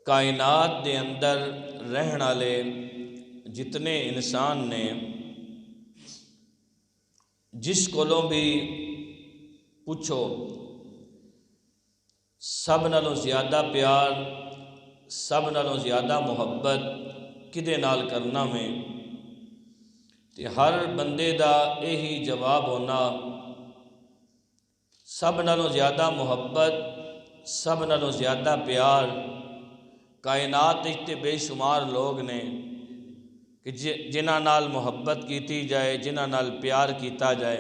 کائنات دے اندر رہن والے جتنے انسان نے جس کولوں بھی پوچھو سب نالوں زیادہ پیار سب نالوں زیادہ محبت کدے نال کرنا میں تے ہر بندے دا یہی جواب ہونا سب نالوں زیادہ محبت سب نالوں زیادہ پیار کائنات تے بے شمار لوگ نے کہ جنہاں نال محبت کیتی جائے جنہاں نال پیار کیتا جائے،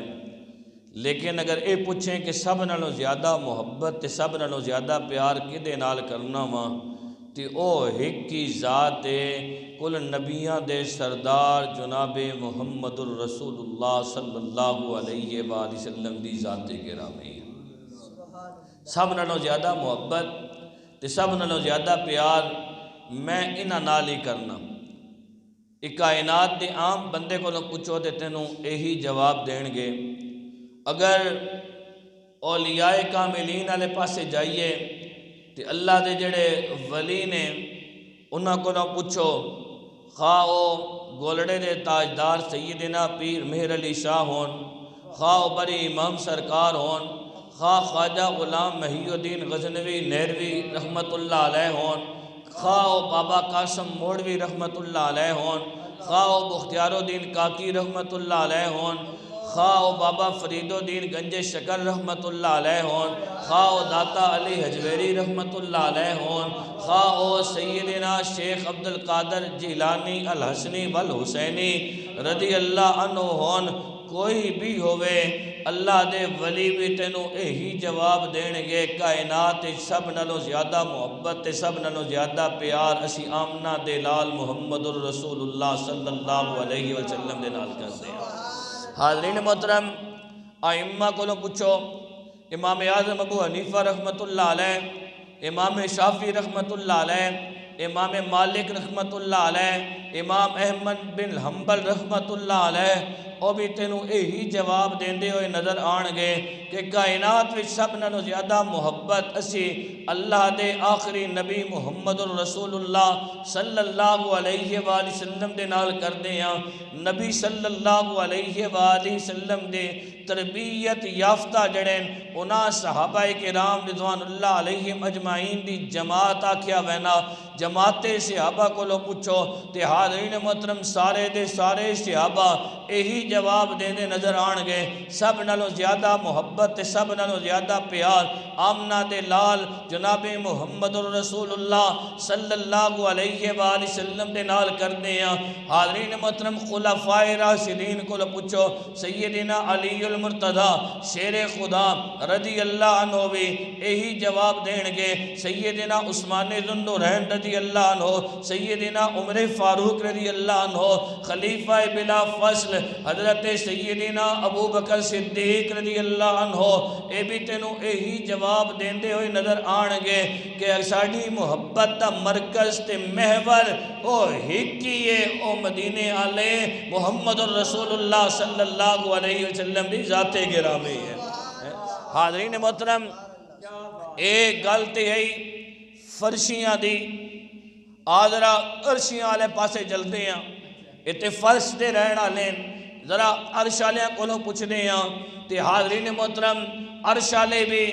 لیکن اگر اے پوچھیں کہ سب نالوں زیادہ محبت تے سب نالوں زیادہ پیار کدے نال کرنا وا تے او ایک ہی ذات ہے، کل نبیاں دے سردار جناب محمد الرسول اللہ صلی اللہ علیہ وآلہ وسلم دی ذات گرامی ہے۔ سب نالوں زیادہ محبت تے سب نالوں زیادہ پیار میں انہاں نال ہی کرنا۔ ایک کائنات دے عام بندے کو پوچھو تے تینوں یہی جواب دین گے۔ اگر اولیاء کاملین والے پاسے جائیے تے اللہ دے جڑے ولی نے انہاں کو پوچھو، خواہ او گولڑے دے تاجدار سیدنا پیر مہر علی شاہ ہون، خواہ او بڑی امام سرکار ہون، خواہ خواجہ غلام محی الدین غزنوی نیروی رحمت اللہ علیہ ہون، خواہ او بابا قاسم موڑوی رحمت اللہ علیہ ہون، خواہ او بختیار الدین کاکی رحمت اللہ علیہ ہون، خواہ او بابا فرید الدین گنج شکر رحمت اللہ علیہ ہون، خواہ او داتا علی حجویری رحمت اللہ علیہ ہون، خواہ او سیدنا شیخ عبدالقادر جیلانی الحسنی والحسینی رضی اللہ عنہ ہون، کوئی بھی ہوئے اللہ دے ولی بھی تینوں یہی جواب دین گے کائنات سب نالوں زیادہ محبت تے سب نالوں زیادہ پیار اسی آمنہ دے لال محمد الرسول اللہ صلی اللہ علیہ وسلم دے نال کرتے ہیں۔ حاضرین محترم، ائمہ کو پوچھو، امام اعظم ابو حنیفہ رحمت اللہ علیہ، امام شافعی رحمت اللہ علیہ، امام مالک رحمت اللہ علیہ، امام احمد بن حنبل رحمت اللہ علیہ، او بھی تینوں یہی جواب دیندے ہوئے نظر آن گے کہ کائنات وچ سب نالوں زیادہ محبت اسی اللہ دے آخری نبی محمد الرسول اللہ صلی اللہ علیہ وآلہ وسلم دے نال کردے ہیں۔ نبی صلی اللہ علیہ وآلہ وسلم دے تربیت یافتہ جڑیں انہاں صحابہ کرام رضوان اللہ علیہم اجمعین دی جماعت آکھیا وینا، جماعت صحابہ کو پوچھو تے حاضرین محترم سارے دے سارے صحابہ یہی جواب دینے نظر آن گے، سب نالوں زیادہ محبت تے سب نالوں زیادہ پیار آمنہ دے لال جناب محمد الرسول اللہ صلی اللہ علیہ وآلہ وسلم دے نال کرنے ہیں۔ حاضرین محترم خلفائے راشدین کو پوچھو، سیدنا علی المرتضیٰ شیر خدا رضی اللہ عنہ بھی یہی جواب دین گے، سیدنا عثمان ذو النورین رضی اللہ عنہ، سیدنا عمر فاروق رضی اللہ عنہ، خلیفہ بلا فصل حضرت سیدنا ابو بکر صدیق رضی اللہ عنہ، اے بھی تینوں یہی جواب دیندے ہوئے نظر آن گے کہ ساڑھی محبت دا مرکز تے محور او ہکیے او مدینے آلے محمد الرسول اللہ صلی اللہ علیہ وسلم دی ذات گرامی ہے۔ حاضرین محترم، ایک گلتے ہے فرشیاں دی آدھرا عرشیاں آلے پاسے جلدے ہیں، اتے فرش دے رہنا لین ذرا عرش آلیاں کو پوچھ دے ہیں تے حاضرین محترم عرش آلے بھی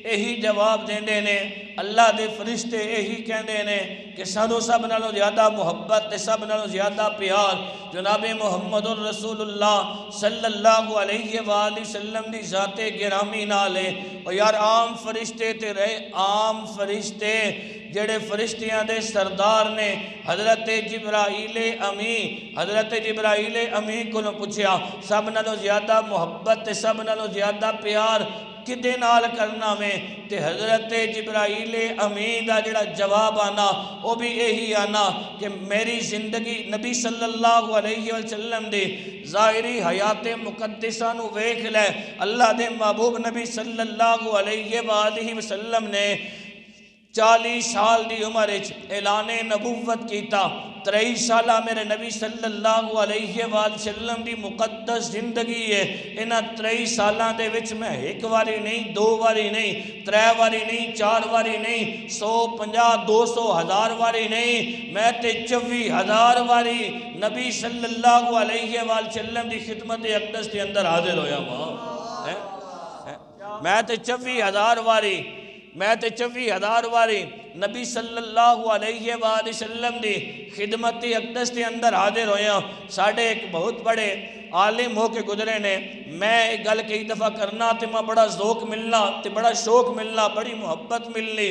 یہی جواب دیندے نے، اللہ دے فرشتے یہی کہندے نے کہ سانو سب نالوں زیادہ محبت تے سب نالوں زیادہ پیار جناب محمد الرسول اللہ صلی اللہ علیہ وآلہ وسلم دی ذات گرامی نالے۔ اور یار عام فرشتے تے رہے عام فرشتے جڑے فرشتیاں دے سردار نے حضرت جبرائیل امین، حضرت جبرائیل امین کو پوچھیا سب نالوں زیادہ محبت تے سب نالوں زیادہ پیار کدے نال کرنا میں تے حضرت جبرائیل امین دا جڑا جواب آنا وہ بھی یہی آنا کہ میری زندگی نبی صلی اللہ علیہ وسلم دے ظاہری حیات مقدسہ نو ویکھ لے، اللہ دے محبوب نبی صلی اللہ علیہ وآلہ وسلم نے 40 سال دی عمر اعلان نبوت کیتا 23 سالہ میرے نبی صلی اللہ علیہ وآلہ وسلم دی مقدس زندگی ہے انہاں 23 سالاں دے وچ میں ایک واری نہیں 2 واری نہیں 3 واری نہیں 4 واری نہیں 100 50 200 1000 واری نہیں میں تے 24,000 واری نبی صلی اللہ علیہ وآلہ وسلم دی خدمت اقدس دے اندر حاضر ہویا میں تے 24,000 واری میں تے 24,000 واری نبی صلی اللہ علیہ وآلہ وسلم دی خدمت اقدس دے اندر حاضر ہویا ساڑھے ایک بہت بڑے عالم ہو کے گزرے نے میں ایک گل کئی دفعہ کرنا تے میں بڑا ذوق ملنا تے بڑا شوق ملنا بڑی محبت ملنی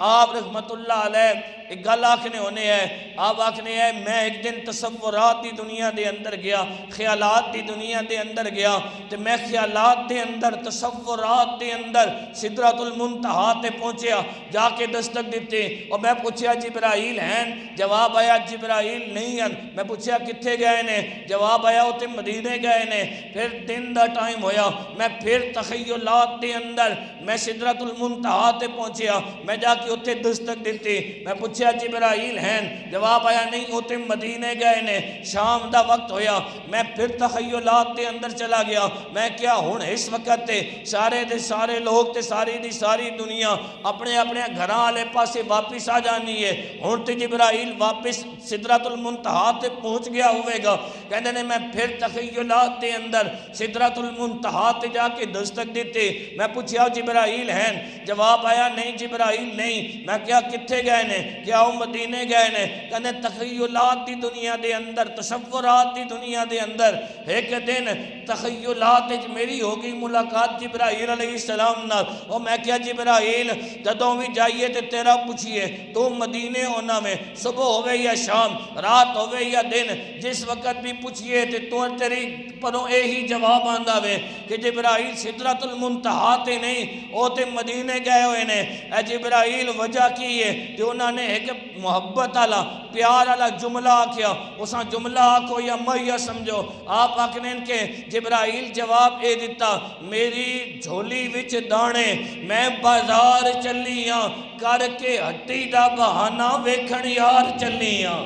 آپ رحمت اللہ علیہ ایک گل آکھنے ہونے ہے آپ آکھنے ہے میں ایک دن تصورات دی دنیا دے اندر گیا خیالات دی دنیا دے اندر گیا تے میں خیالات دے اندر تصورات دے اندر سدرۃ المنتہا تے پہنچیا جا کے دستک دیتے اور میں پوچھیا جبرائیل ہیں جواب آیا جبرائیل نہیں ہیں میں پوچھیا کتھے گئے نے جواب آیا ہوتے مدینے گئے نے پھر دن دا ٹائم ہویا میں پھر تخیلات دے اندر میں سدرۃ المنتہا تے پہنچیا میں جا کے ہوتے دستک دیتے میں پوچھیا جبرائیل ہیں جواب آیا نہیں ہوتے مدینے گئے نے شام دا وقت ہویا میں پھر تخیلات دے اندر چلا گیا میں کیا ہون اس وقت تے سارے دے سارے لوگ تے ساری دی ساری دنیا اپنے اپنے گھراں والے پاسے واپس آ جانی ہے ہون تے جبرائیل واپس سدرۃ المنتہا تے پہنچ گیا ہوئے گا کہندے نے میں پھر تخیلات دے اندر سدرۃ المنتہا تے جا کے دستک دیتے میں پوچھیا جبرائیل ہیں جواب آیا نہیں جبرائیل نہیں میں کیا کتھے گئے نے کیا وہ مدینے گئے نے کہنے تخیلات دی دنیا دے اندر تصورات دی دنیا دے اندر ایک دن تخیلات میری ہوگی ملاقات جبرائیل علیہ السلام نال اور میں کیا جبرائیل جدوں بھی جائیے تے تیرا پوچھئے تو مدینے ہونا میں صبح ہوئے یا شام رات ہوئے یا دن جس وقت بھی پوچھئے تے تو تیری پروں اے ہی جواب آندہ وے کہ جبرائیل سدرۃ المنتہا تے نہیں او تے مدینے گئے ہوئے نے اے جبرائیل وجہ کی ہے کہ انہوں نے ایک محبت والا پیار والا جملہ آکھیا اساں جملہ آکھو یا مہیا سمجھو آپ آکھنے کے جبرائیل جواب اے دیتا میری جھولی وچ دانے میں بازار چلیاں کر کے ہٹی دا بہانہ ویکھن یار چلیاں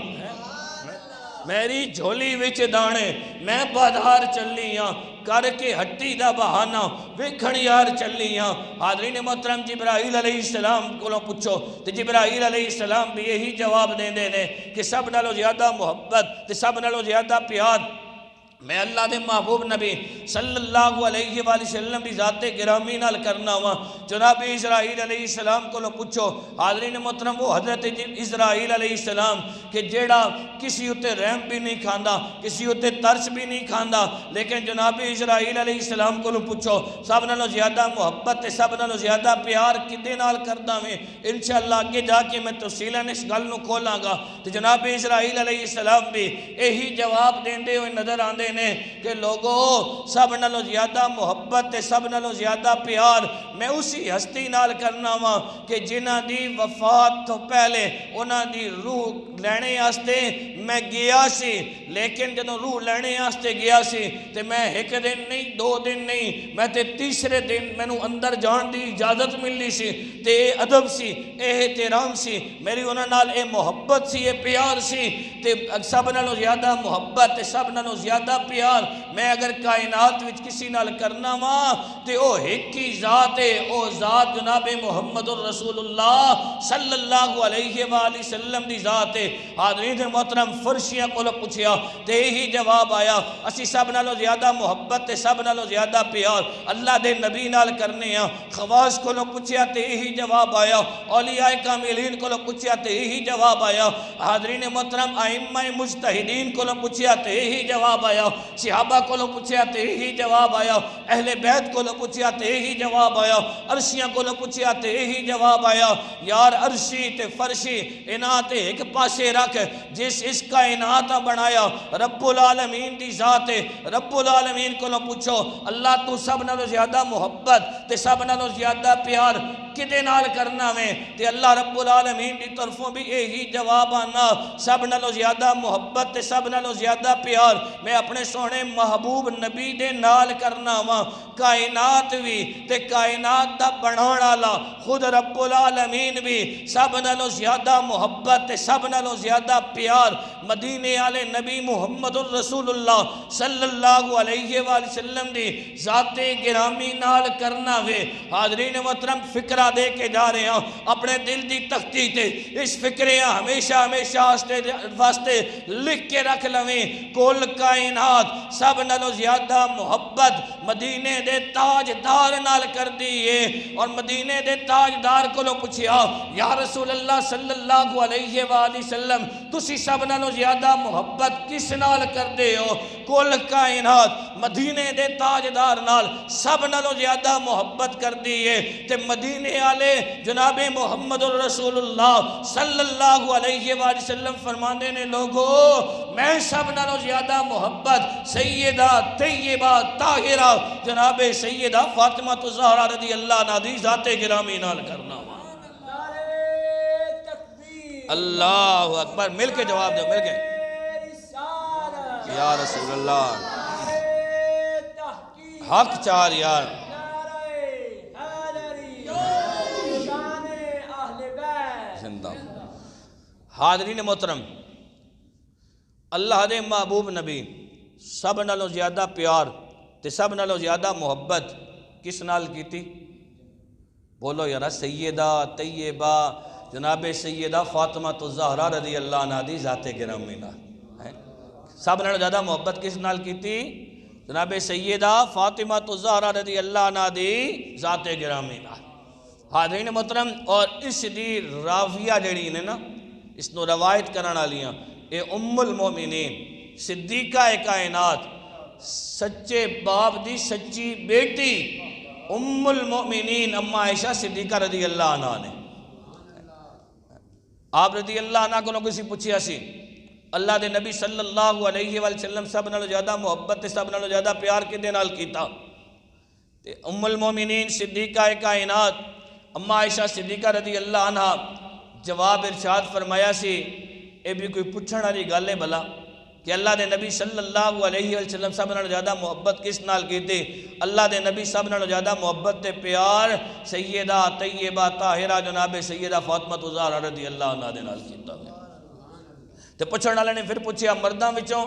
میری جھولی وچ دانے میں بازار چلیاں کر کے ہٹی دا بہانہ ویکھن یار چلیاں حاضرین محترم جبرائیل علیہ السلام کو پوچھو تو جبرائیل علیہ السلام بھی یہی جواب دیں نے کہ سب نالو زیادہ محبت سب نالو زیادہ پیار میں اللہ دے محبوب نبی صلی اللہ علیہ وآلہ وسلم دی ذات گرامی نال کرنا ہوا جناب اسرائیل علیہ السلام کو پوچھو حاضرین محترم وہ حضرت اسرائیل علیہ السلام کہ جیڑا کسی ہوتے رحم بھی نہیں کھاندا کسی ہوتے ترس بھی نہیں کھاندا لیکن جناب اسرائیل علیہ السلام کو پوچھو سب نالو زیادہ محبت سب نالو زیادہ پیار کدے نال کردا میں انشاءاللہ آگے جا کے میں تفصیلاً اس گل نو کھولاں گا تو جناب اسرائیل علیہ السلام بھی یہی جواب دیندے ہوئے نظر آندے نے کہ لوگوں سب نالو زیادہ محبت سب نالو زیادہ پیار میں اسی ہستی نال کرنا وا کہ جنہ دی وفات تو پہلے انہ دی روح لینے آستے میں گیا سی لیکن جنہوں روح لینے آستے گیا سی تے میں ایک دن نہیں 2 دن نہیں میں تے تیسرے دن میں نو اندر جان دی اجازت ملی سی تے اے ادب سی اے احترام سی میری انہ نال اے محبت سی اے پیار سی تے سب نالو زیادہ محبت سب نالو زیادہ پیار میں اگر کائنات وچ کسی نال کرنا وا تے او ایک ہی ذات ہے او ذات جناب محمد الرسول اللہ صلی اللہ علیہ وآلہ وسلم دی ذات ہے حاضرین محترم فرشیاں کو پوچھیا تے ہی جواب آیا اسی سب نالو زیادہ محبت تے سب نالو زیادہ پیار اللہ دے نبی نال کرنے ہاں خواص کو پوچھیا تے ہی جواب آیا اولیاء کاملین کو پوچھیا تے ہی جواب آیا حاضرین محترم ائمہ مجتہدین کو پوچھیا تے ہی جواب آیا صحابہ کو پوچھیا تے ہی جواب آیا اہل بیت کو پوچھیا تے ہی جواب آیا عرشیاں کو پوچھیا تے ہی جواب آیا یار عرشی تے فرشی انہاں تے ایک پاسے رکھ جس اس کائنات بنایا رب العالمین دی ذات ہے رب العالمین کو پوچھو اللہ تو سب نالو زیادہ محبت تے سب نالو زیادہ پیار کدے نال کرنا وے تے اللہ رب العالمین دی طرفوں بھی یہی جواب آنا سب نالوں زیادہ محبت تے سب نالوں زیادہ پیار میں اپنے سونے محبوب نبی دے نال کرنا وا کائنات بھی تے کائنات دا بنان والا خود رب العالمین بھی سب نالوں زیادہ محبت تے سب نالوں زیادہ پیار مدینے والے نبی محمد الرسول اللہ صلی اللہ علیہ وآلہ وسلم دی ذات گرامی نال کرنا وے حاضرین محترم فکرہ دے کے جا رہے ہیں اپنے دل دی تختی تے اس فکریاں ہمیشہ واسطے لکھ کے رکھ لویں کل کائنات سب نالوں زیادہ محبت مدینے دے تاجدار نال کر دیئے اور مدینے دے تاجدار کو لو پوچھیا یا رسول اللہ صلی اللہ علیہ وآلہ وسلم تسی سب نالوں زیادہ محبت کس نال کر دے ہو کل کائنات مدینے دے تاجدار نال سب نالوں زیادہ محبت کر دیئے تے مدینے آلے جناب محمد الرسول اللہ صلی اللہ علیہ وآلہ وسلم فرمانے نے لوگو میں سب نالوں زیادہ محبت سیدہ طیبہ طاہرہ جناب سیدہ فاطمہ الزہرا رضی اللہ عنہا دی ذات گرامی نال کرنا اللہ اکبر مل کے جواب دو مل کے یا رسول اللہ حق چار یار زندہ حاضرین محترم اللہ دے محبوب نبی سب نالوں زیادہ پیار تے سب نالوں زیادہ محبت کس نال کی تھی بولو یارا سیدہ طیبہ جناب سیدہ فاطمہ الزہرا رضی اللہ عنہا دی ذات گرامی نال سب نالوں زیادہ محبت کس نال کی تھی جناب سیدہ فاطمہ الزہرا رضی اللہ عنہا دی ذات گرامی نال حاضرین محترم اور اس دی راویہ جڑی نے نا اس نو روایت کرنا لیاں اے ام المومنین صدیقہ کائنات سچے باپ دی سچی بیٹی ام المومنین اما عائشہ صدیقہ رضی اللہ عنہ نے آپ رضی اللہ عنہ کو کسی پوچھیا سی اللہ دے نبی صلی اللہ علیہ وآلہ وسلم سب نالوں زیادہ محبت سب نالوں زیادہ پیار کدے نال کیتا تے ام المومنین صدیقہ کائنات اما عائشہ صدیقہ رضی اللہ عنہ جواب ارشاد فرمایا سی اے بھی کوئی پوچھنا والی گل ہے بھلا کہ اللہ دے نبی صلی اللہ علیہ وسلم سب نالوں زیادہ محبت کس نال کیتے اللہ دے نبی سب نالوں زیادہ محبت تے پیار سیدہ طیبہ طاہرہ جناب سیدہ فاطمہ الزہرا رضی اللہ عنہا دے نال کیتا ہے تے پوچھن والے نے پھر پوچھیا مرداں وچوں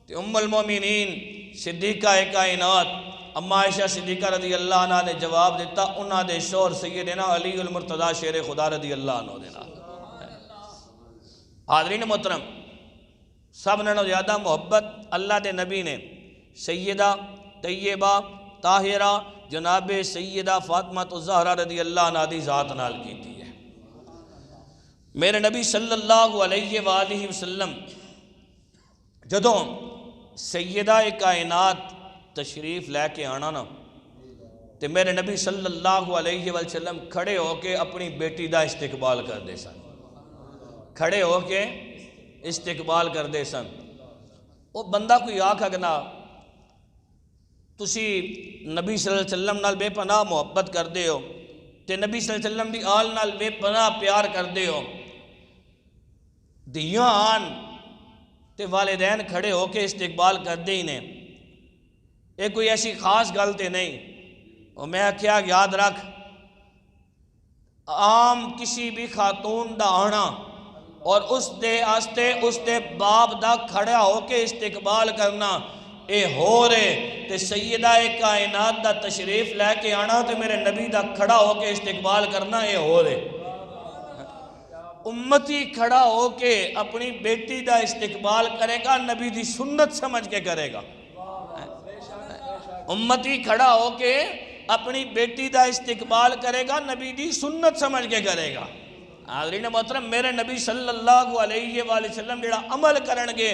تے ام المومنین صدیقہ کائنات اما عائشہ صدیقہ رضی اللہ عنہ نے جواب دیتا انہاں دے شوہر سیدنا علی المرتضی شیر خدا رضی اللہ عنہ دے نال حاضرین محترم سب نالوں زیادہ محبت اللہ دے نبی نے سیدہ طیبہ طاہرہ جناب سیدہ فاطمہ الزہرا رضی اللہ عنہا دی ذات نال کیتی ہے میرے نبی صلی اللہ علیہ وآلہ وسلم جدوں سیدہ کائنات تشریف لے کے آنا نا تے میرے نبی صلی اللہ علیہ وسلم کھڑے ہو کے اپنی بیٹی دا استقبال کر دے سن کھڑے ہو کے استقبال کر دے سن وہ بندہ کوئی آکھ اگنا تسی نبی صلی اللہ علیہ وسلم نال بے پناہ محبت کر دے ہو تے نبی صلی اللہ علیہ وسلم دی آل نال بے پناہ پیار کر دے ہو دیاں آن تے والدین کھڑے ہو کے استقبال کر دے ہی نے یہ کوئی ایسی خاص گل تے نہیں اور میں کیا یاد رکھ عام کسی بھی خاتون دا آنا اور اس دے باپ دا کھڑا ہو کے استقبال کرنا اے ہو رہے تے سیدہ کائنات دا تشریف لے کے آنا تے میرے نبی دا کھڑا ہو کے استقبال کرنا اے ہو رہے امتی کھڑا ہو کے اپنی بیٹی دا استقبال کرے گا نبی دی سنت سمجھ کے کرے گا امتی کھڑا ہو کے اپنی بیٹی دا استقبال کرے گا نبی دی سنت سمجھ کے کرے گا حاضرین محترم میرے نبی صلی اللہ علیہ وآلہ وسلم جڑا عمل کرنگے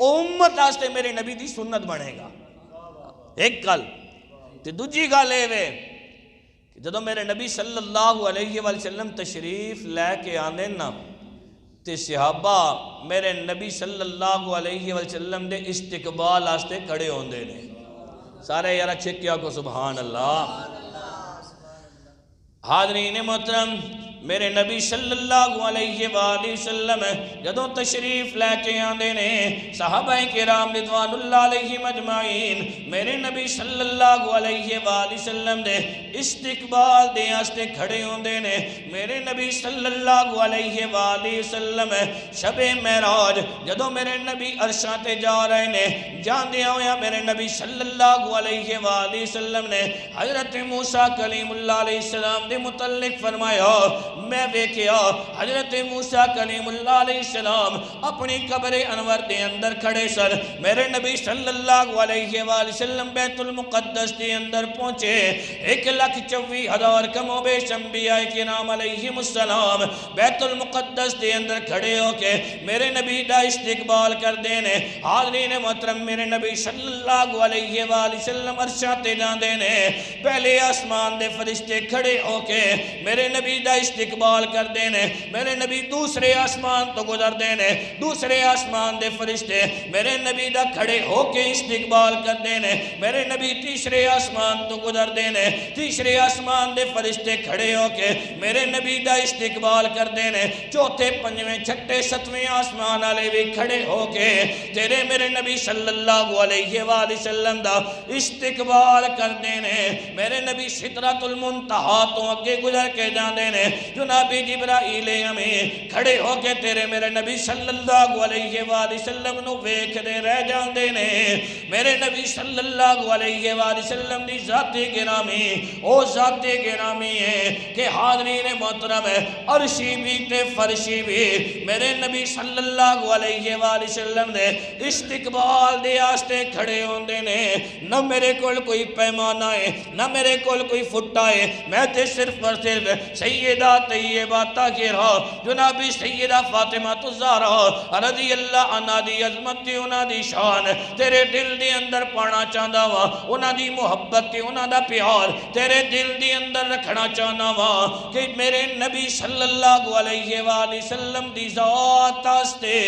امت آستے میرے نبی دی سنت بڑھے گا ایک گل تے دوجی گل اے وے کہ جدوں میرے نبی صلی اللہ علیہ وآلہ وسلم تشریف لے کے آنے نا تے صحابہ میرے نبی صلی اللہ علیہ وآلہ وسلم دے استقبال آستے کھڑے ہوندے نے سارے یارا چھکیا کو سبحان اللہ حاضرین محترم میرے نبی صلی اللہ علیہ وآلہ وسلم جدوں تشریف لے کے آندے نے صحابہ کرام رضوان اللہ علیہم اجمعین میرے نبی صلی اللہ علیہ وآلہ وسلم دے استقبال دے آستے کھڑے ہوندے نے میرے نبی صلی اللہ علیہ وآلہ وسلم شب معراج جدوں میرے نبی عرشاں تے جا رہے نے جاندیاں ہویا میرے نبی صلی اللہ علیہ وآلہ وسلم نے حضرت موسیٰ کلیم اللہ علیہ السلام دے متعلق فرمایا میں ویکھیا حضرت موسیٰ کلیم اللہ علیہ السلام اپنی قبر انور دے اندر کھڑے سر میرے نبی صلی اللہ علیہ وآلہ وسلم بیت المقدس دے اندر پہنچے 1,24,000 کم و بیش انبیاء کرام علیہم السلام بیت المقدس دے اندر کھڑے ہو کے میرے نبی دا استقبال کر دینے حاضرین محترم میرے نبی صلی اللہ علیہ وآلہ وسلم عرشاں تے جان دینے پہلے آسمان دے فرشتے کھڑے ہو کے میرے نبی دا استقبال کر دینے میرے نبی دوسرے آسمان تو گزر دینے دوسرے آسمان دے فرشتے میرے نبی دا کھڑے ہو کے استقبال کر دینے میرے نبی تیسرے آسمان تو گزر دینے تیسرے آسمان دے فرشتے کھڑے ہو کے میرے نبی دا استقبال کر دینے چوتھے پنجویں چھٹے ستویں آسمان والے بھی کھڑے ہو کے تیرے میرے نبی صلی اللہ علیہ وآلہ وسلم دا استقبال کر دینے میرے نبی سدرۃ المنتہا تو اگے گزر کے جان دینے جناب جبرائیل امین کھڑے ہو کے تیرے میرے نبی صلی اللہ علیہ وآلہ وسلم نو ویکھ دے رہ جان دینے میرے نبی صلی اللہ علیہ وآلہ وسلم دی ذات گرامی او ذات گرامی ہے کہ حاضرین محترم ہے عرشی بھی تے فرشی بھی میرے نبی صلی اللہ علیہ وآلہ وسلم دے استقبال دے آستے کھڑے ہوندے نے نہ میرے کول کوئی پیمانہ ہے نہ میرے کول کوئی فٹا ہے میں تے صرف اور صرف سیدہ طیبہ طاہرہ جنابی سیدہ فاطمہ الزہرا رضی اللہ عنہ دی عظمت تے انہاں دی شان تیرے دل دے اندر پانا چاہندا وا انہاں دی محبت تے انہاں دا پیار تیرے دل دے اندر رکھنا چاہنا وا کہ میرے نبی صلی اللہ علیہ وآلہ وسلم دی ذات آستے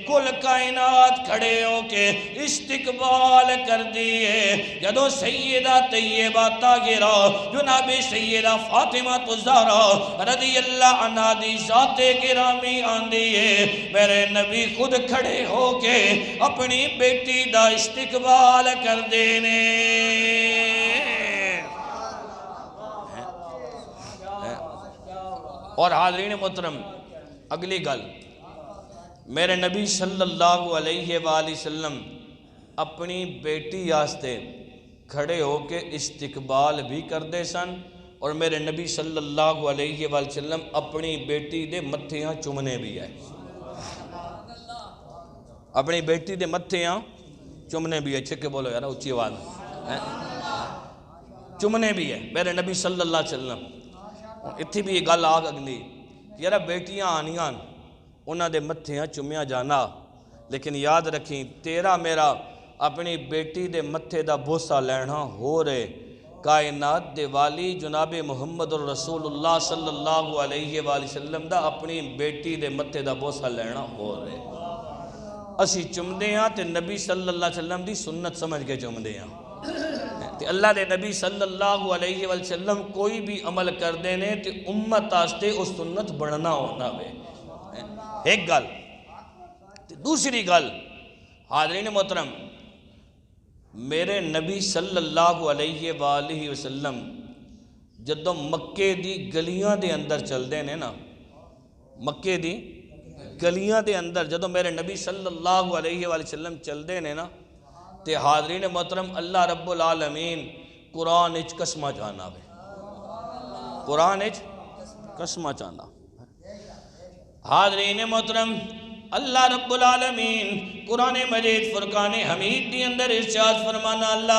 کل کائنات کھڑے ہو کے استقبال کر دیئے جدو سیدہ طیبہ طاہرہ جنابی سیدہ فاطمہ الزہرا رضی اللہ عنہ دی ذات گرامی آندی ہے میرے نبی خود کھڑے ہو کے اپنی بیٹی دا استقبال کر دینے اور حاضرین محترم اگلی گل میرے نبی صلی اللہ علیہ وآلہ وسلم اپنی بیٹی آستے کھڑے ہو کے استقبال بھی کر دے سن اور میرے نبی صلی اللہ علیہ وآلہ وسلم اپنی بیٹی دے متھیاں چمنے بھی ہے اپنی بیٹی دے متھیاں چمنے بھی ہے چھکے بولو یارا اچھی آواز چمنے بھی ہے میرے نبی صلی اللہ علیہ وسلم اتھی بھی یہ گل آگ اگلی یارا بیٹیاں آنیاں انہاں دے متھیاں چمیاں جانا لیکن یاد رکھیں تیرا میرا اپنی بیٹی دے متھے دا بوسہ لینا ہو رہے کائنات دے والی جناب محمد الرسول اللہ صلی اللہ علیہ وآلہ وسلم دا اپنی بیٹی دے متھے دا بوسہ لینا ہو رہے اسی چمدے ہاں تے نبی صلی اللہ علیہ وسلم دی سنت سمجھ کے چمدے ہاں تے اللہ دے نبی صلی اللہ علیہ وآلہ وسلم کوئی بھی عمل کر دینے تے امت آستے اس سنت بڑھنا ہونا بے ایک گل دوسری گل حاضرین محترم میرے نبی صلی اللہ علیہ وآلہ وسلم جدو مکے دی گلیاں دے اندر چل دے نے نا مکے دی گلیاں دے اندر جدو میرے نبی صلی اللہ علیہ وآلہ وسلم چل دے نے نا تے حاضرین محترم اللہ رب العالمین قرآن اچ قسمہ جانا بے قرآن اچ قسمہ جانا حاضرین محترم اللہ رب العالمین قرآن مجید فرقان حمید دی اندر ارشاد فرمانا لا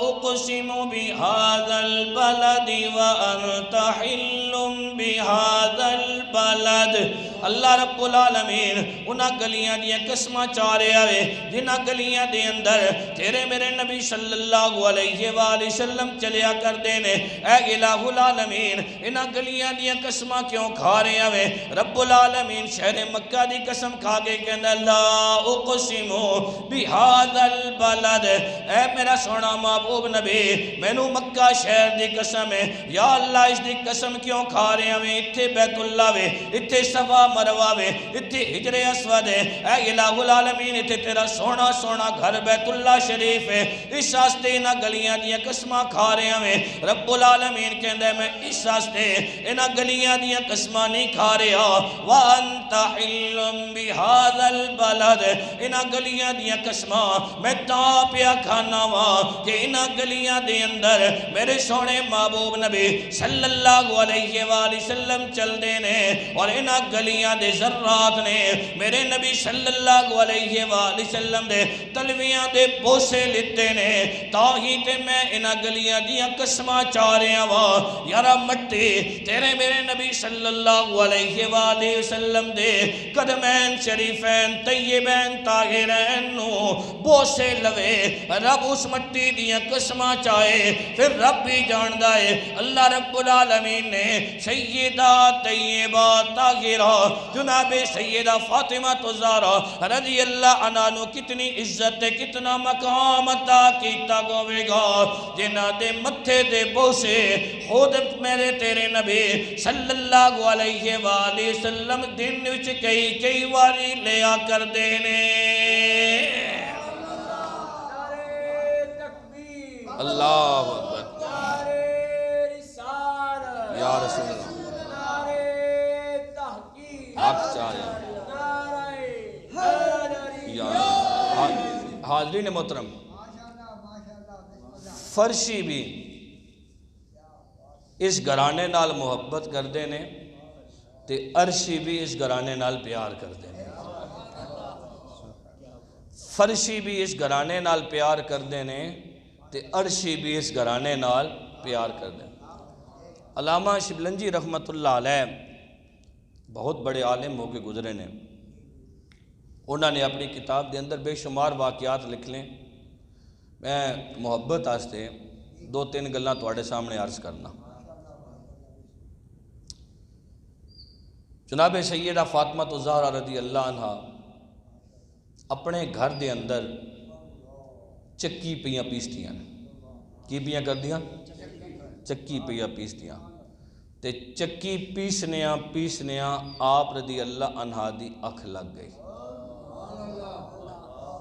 اقسم بهذا البلد وانت حل بهذا البلد اللہ رب العالمین انہاں گلیاں دیاں قسماں چارے آوے جنہاں گلیاں دے اندر تیرے میرے نبی صلی اللہ علیہ وآلہ وسلم چلیا کر دینے اے الہ العالمین انہاں گلیاں دیاں قسماں کیوں کھا رہے آوے رب العالمین شہر مکہ دی قسم کھا کے کہنا لا اقسمو بہذا البلد اے میرا سونا محبوب نبی مینوں مکہ شہر دی قسم ہے یا اللہ اس دی قسم کیوں کھا رہے ہیں اتھے بیت اللہ وے اتھے صفا مروہ وے اتھے حجر اسود ہے اے الہ العالمین اتھے تیرا سونا سونا گھر بیت اللہ شریف ہے اس آستے انہاں گلیاں دیاں قسماں کھا رہے ہیں رب العالمین کہندے میں اس آستے انہاں گلیاں دیاں قسماں نہیں کھا رہا وَأَنْتَ حِلٌّ بِهَذَا الْبَلَدِ انہاں گلیاں دیاں قسماں میں تاں پیا کھانا وا کہ انہاں گلیاں دے اندر میرے سونے محبوب نبی صلی اللہ علیہ وآلہ وسلم چل دینے اور انہاں گلیاں دے ذرات نے میرے نبی صلی اللہ علیہ وآلہ وسلم دے تلویاں دے بوسے لیتے نے تاہی تے میں انہاں گلیاں دیاں قسمہ چاریاں وا یارا مٹی تیرے میرے نبی صلی اللہ علیہ وآلہ وسلم دے قدمین شریفین طیبین طاہرین نو بوسے لوے رب اس مٹی دیاں قسمہ چاہے پھر رب بھی جاندہ ہے اللہ رب العالمین نے سیدہ طیبہ طاہرہ جناب سیدہ فاطمہ الزہرا رضی اللہ عنہ نو کتنی عزت کتنا مقام عطا کیتا گوے گا جنہ دے متھے دے بوسے خود میرے تیرے نبی صلی اللہ علیہ وآلہ وسلم دن وچ کئی واری لیا کر دینے اللہ اکبر یا رسول اللہ آپ چاہے حاضرین محترم فرشی بھی اس گھرانے نال محبت کر دینے تے عرشی بھی اس گھرانے نال پیار کر دینے فرشی بھی اس گھرانے نال پیار کر دینے تے عرشی بھی اس گھرانے نال پیار کر دینے علامہ شبلنجی رحمت اللہ علیہ بہت بڑے عالم ہو کے گزرے نے انہوں نے اپنی کتاب دے اندر بے شمار واقعات لکھ لیں میں محبت آستے دو تین گلاں تواڈے سامنے عرض کرنا جناب سیدہ فاطمہ الزہرا رضی اللہ عنہ اپنے گھر دے اندر چکی پیاں پیستیاں کی پیاں کر دیاں چکی پیاں پیستیاں تے چکی پیسنیاں آپ رضی اللہ عنہ دی اکھ لگ گئی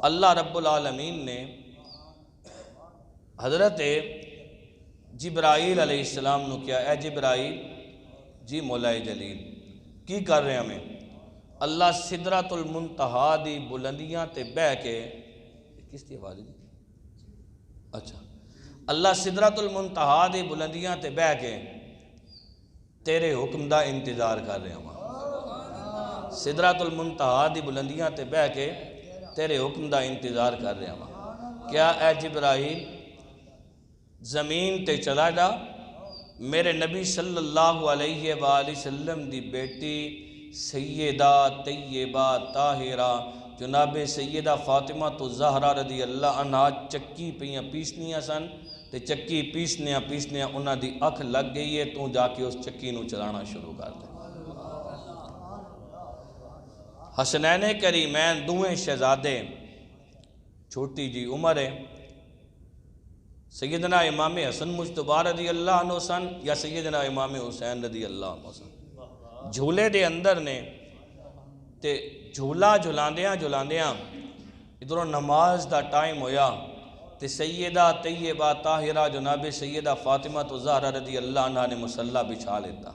اللہ رب العالمین نے حضرت جبرائیل علیہ السلام نو کیا اے جبرائیل جی مولا جلیل کی کر رہے ہمیں اللہ سدرۃ المنتہا دی بلندیاں تے بہ کے کس دی آواز دی اچھا اللہ سدرۃ المنتہا دی بلندیاں تے بہ کے تیرے حکم دا انتظار کر رہے ہوں سدرۃ المنتہا دی بلندیاں تے بہ کے تیرے حکم دا انتظار کر رہے ہوں کیا اے جبرائیل زمین تے چلا جا میرے نبی صلی اللہ علیہ وآلہ وسلم دی بیٹی سیدہ طیبہ طاہرہ جناب سیدہ فاطمہ الزہرا رضی اللہ عنہ چکی پیاں پیسنیاں سن تے چکی پیسنیاں انہاں دی اکھ لگ گئی ہے تو جا کے اس چکی نو چلانا شروع کر دے حسنین کریمین دوئیں شہزادے چھوٹی جی عمر ہے سیدنا امام حسن مجتبی رضی اللہ عنہ سن یا سیدنا امام حسین رضی اللہ عنہ سن جھولے دے اندر نے تے جھولا جھلاندیاں ادھروں نماز دا ٹائم ہویا تے سیدہ طیبہ طاہرہ جناب سیدہ فاطمہ الزہرا رضی اللہ عنہ نے مصلی بچھا لیتا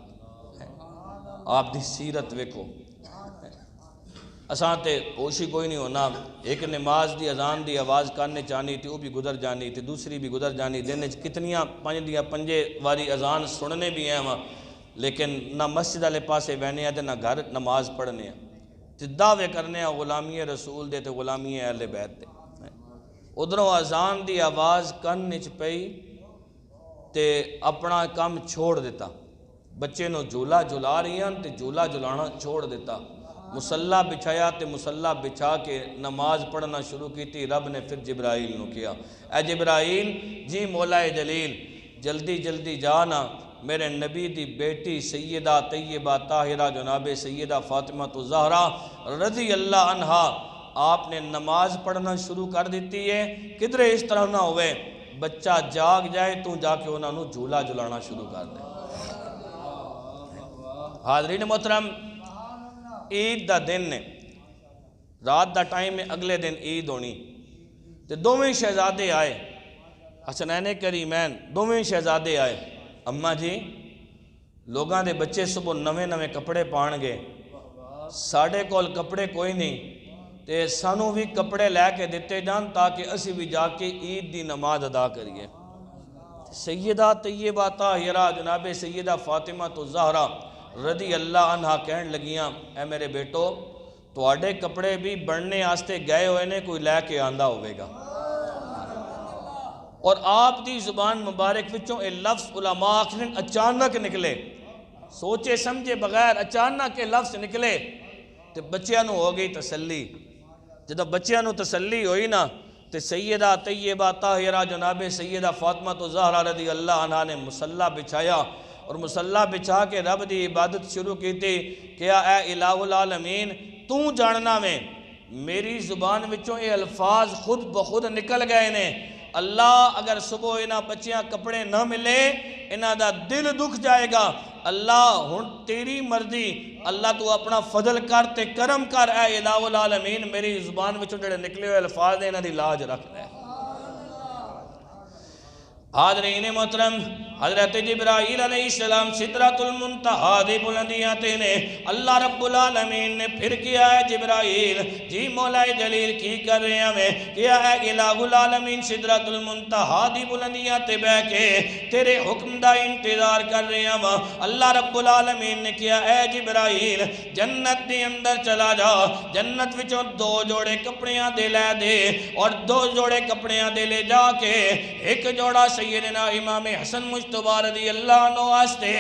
آپ دی سیرت ویکھو اساں تے کوشی کوئی نہیں ہونا ایک نماز دی اذان دی آواز کرنے چاہنی تھی وہ بھی گزر جانی تھی دوسری بھی گزر جانی دن کتنیاں پنجے واری اذان سننے بھی ہیں وہاں لیکن نہ مسجد والے پاسے بہنے ہیں نہ گھر نماز پڑھنے ہیں تے دعوے کرنے ہیں غلامی رسول دے تے غلامی اہل بیت دے ادھروں اذان دی آواز کن وچ پئی تے اپنا کام چھوڑ دیتا بچے نو جھولا جھلا رہی ہیں تے جھولا جھلانا چھوڑ دیتا مصلا بچھایا تے مصلا بچھا کے نماز پڑھنا شروع کی تھی. رب نے پھر جبرائیل نو کیا، اے جبرائیل جی مولا جلیل جلدی جلدی جانا میرے نبی دی بیٹی سیدہ طیبہ طاہرہ جناب سیدہ فاطمہ الزہرا رضی اللہ عنہا آپ نے نماز پڑھنا شروع کر دیتی ہے. کدھرے اس طرح نہ ہوئے بچہ جاگ جائے تو جا کے انہوں نے جھولا جھلانا شروع کر دے. حاضرین محترم عید دا دن نے رات دا ٹائم ہے، اگلے دن عید ہونی تے دوویں شہزادے آئے، حسنین کریمین دوویں شہزادے آئے. اماں جی لوگاں دے بچے صبح نویں کپڑے پان گے، ساڑھے کول کپڑے کوئی نہیں تے سانوں بھی کپڑے لے کے دیتے جان تاکہ اسی بھی جا کے عید دی نماز ادا کریے. سیدہ طیبہ طاہرہ جناب سیدہ فاطمہ الزہرا رضی اللہ عنہ کہن لگیاں اے میرے بیٹو تواڈے کپڑے بھی بننے آستے گئے ہوئے نے کوئی لے کے آندہ ہوئے گا. اور آپ دی زبان مبارک وچوں اے لفظ علماء آخرین اچانک نکلے، سوچے سمجھے بغیر اچانک کے لفظ نکلے تے بچیاں نو ہو گئی تسلی. جدہ بچیاں نو تسلی ہوئی نا تے سیدہ طیبہ طاہرہ جناب سیدہ فاطمہ الزہرا رضی اللہ عنہ نے مصلا بچھایا اور مصلا بچھا کے رب دی عبادت شروع کی تھی کہ اے الہ العالمین تو جاننا میں میری زبان وچوں اے الفاظ خود بخود نکل گئے نے. اللہ اگر صبح انہاں بچیاں کپڑے نہ ملے انہاں دا دل دکھ جائے گا. اللہ ہن تیری مرضی، اللہ تو اپنا فضل کر تے کرم کر اے الہ العالمین میری زبان وچوں جڑے نکلے ہوئے الفاظ نے انہاں دی لاج رکھ لے. حاضرین محترم حضرت جبرائیل علیہ السلام سدرۃ المنتہا دی بلندیاں تے نے اللہ رب العالمین نے پھر کیا ہے جبرائیل جی مولا جلیل کی کر رہے ہیں میں کیا ہے الہ العالمین سدرۃ المنتہا دی بلندیاں تے بہ کے تیرے حکم دا انتظار کر رہے ہیں. اللہ رب العالمین نے کیا اے جبرائیل جنت دے اندر چلا جا، جنت وچوں دو جوڑے کپڑیاں دے لے دے اور دو جوڑے کپڑیاں دے لے جا کے ایک جوڑا سیدنا امام حسن مجتبی رضی اللہ عنہ واسطے،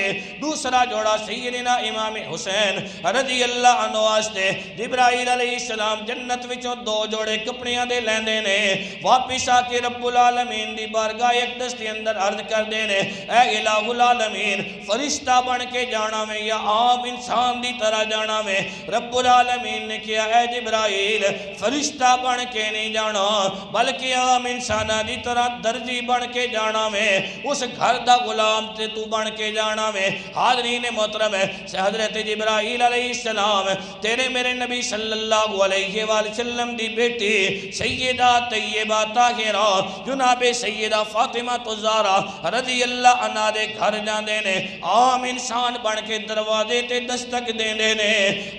دوسرا جوڑا سیدنا امام حسین رضی اللہ عنہ واسطے. جبرائیل علیہ السلام جنت وچوں دو جوڑے کپڑیاں دے لیندے نے، واپس آ کے رب العالمین دی بارگاہ اقدس کے اندر عرض کر دے نے اے الہ العالمین فرشتہ بن کے جانا میں یا عام انسان دی طرح جانا میں. رب العالمین نے کیا اے جبرائیل فرشتہ بن کے نہیں جانا بلکہ عام انسانہ دی طرح درجی بن کے جانا میں، اس گھر دا غلام تے تو بن کے جانا میں. حاضرین محترم ہے حضرت جبرائیل علیہ السلام تیرے میرے نبی صلی اللہ علیہ وآلہ وسلم دی بیٹی سیدہ طیبہ طاہرہ جناب سیدہ فاطمہ الزہرا رضی اللہ عنہ دے گھر جاندے نے، عام انسان بن کے دروازے تے دستک دیندے نے.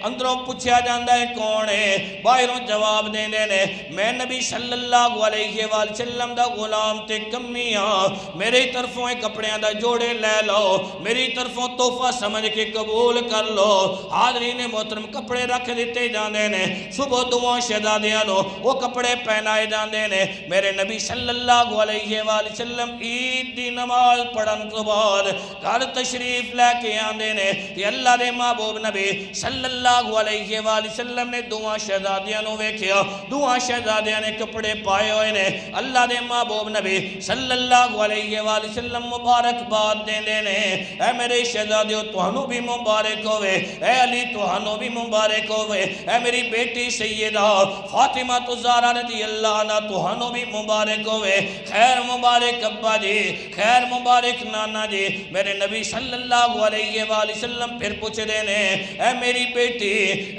اندروں پوچھا جاندہ ہے کون ہے، باہروں جواب دیندے نے میں نبی صلی اللہ علیہ وآلہ وسلم دا غلام تے کمیاں، میری طرفوں کپڑیاں دا جوڑے لے لو، میری طرفوں تحفہ سمجھ کے قبول کر لو. حاضرین محترم کپڑے رکھ دیتے جاندے نے، صبح دعا شہزادیاں نو وہ کپڑے پہنائے جاندے نے. میرے نبی صلی اللہ علیہ وآلہ وسلم عید دی نماز پڑھن تو بعد گھر تشریف لے کے آندے نے کہ اللہ دے محبوب نبی صلی اللہ علیہ وآلہ وسلم نے دعا شہزادیاں نو ویکھیا، دعا شہزادیاں نے کپڑے پائے ہوئے نے. اللہ دے محبوب نبی صلی اللہ علیہ وآلہ وسلم مبارک بات دیں دینے اے میرے شہزادیو توہنو بھی مبارک ہوئے، اے علی توہنو بھی مبارک ہوئے، اے میری بیٹی سیدہ فاطمہ الزہرا رضی اللہ عنہ توہنو بھی مبارک ہوئے. خیر مبارک ابا جی، خیر مبارک نانا جی. میرے نبی صلی اللہ علیہ وآلہ وسلم پھر پوچھ دینے اے میری بیٹی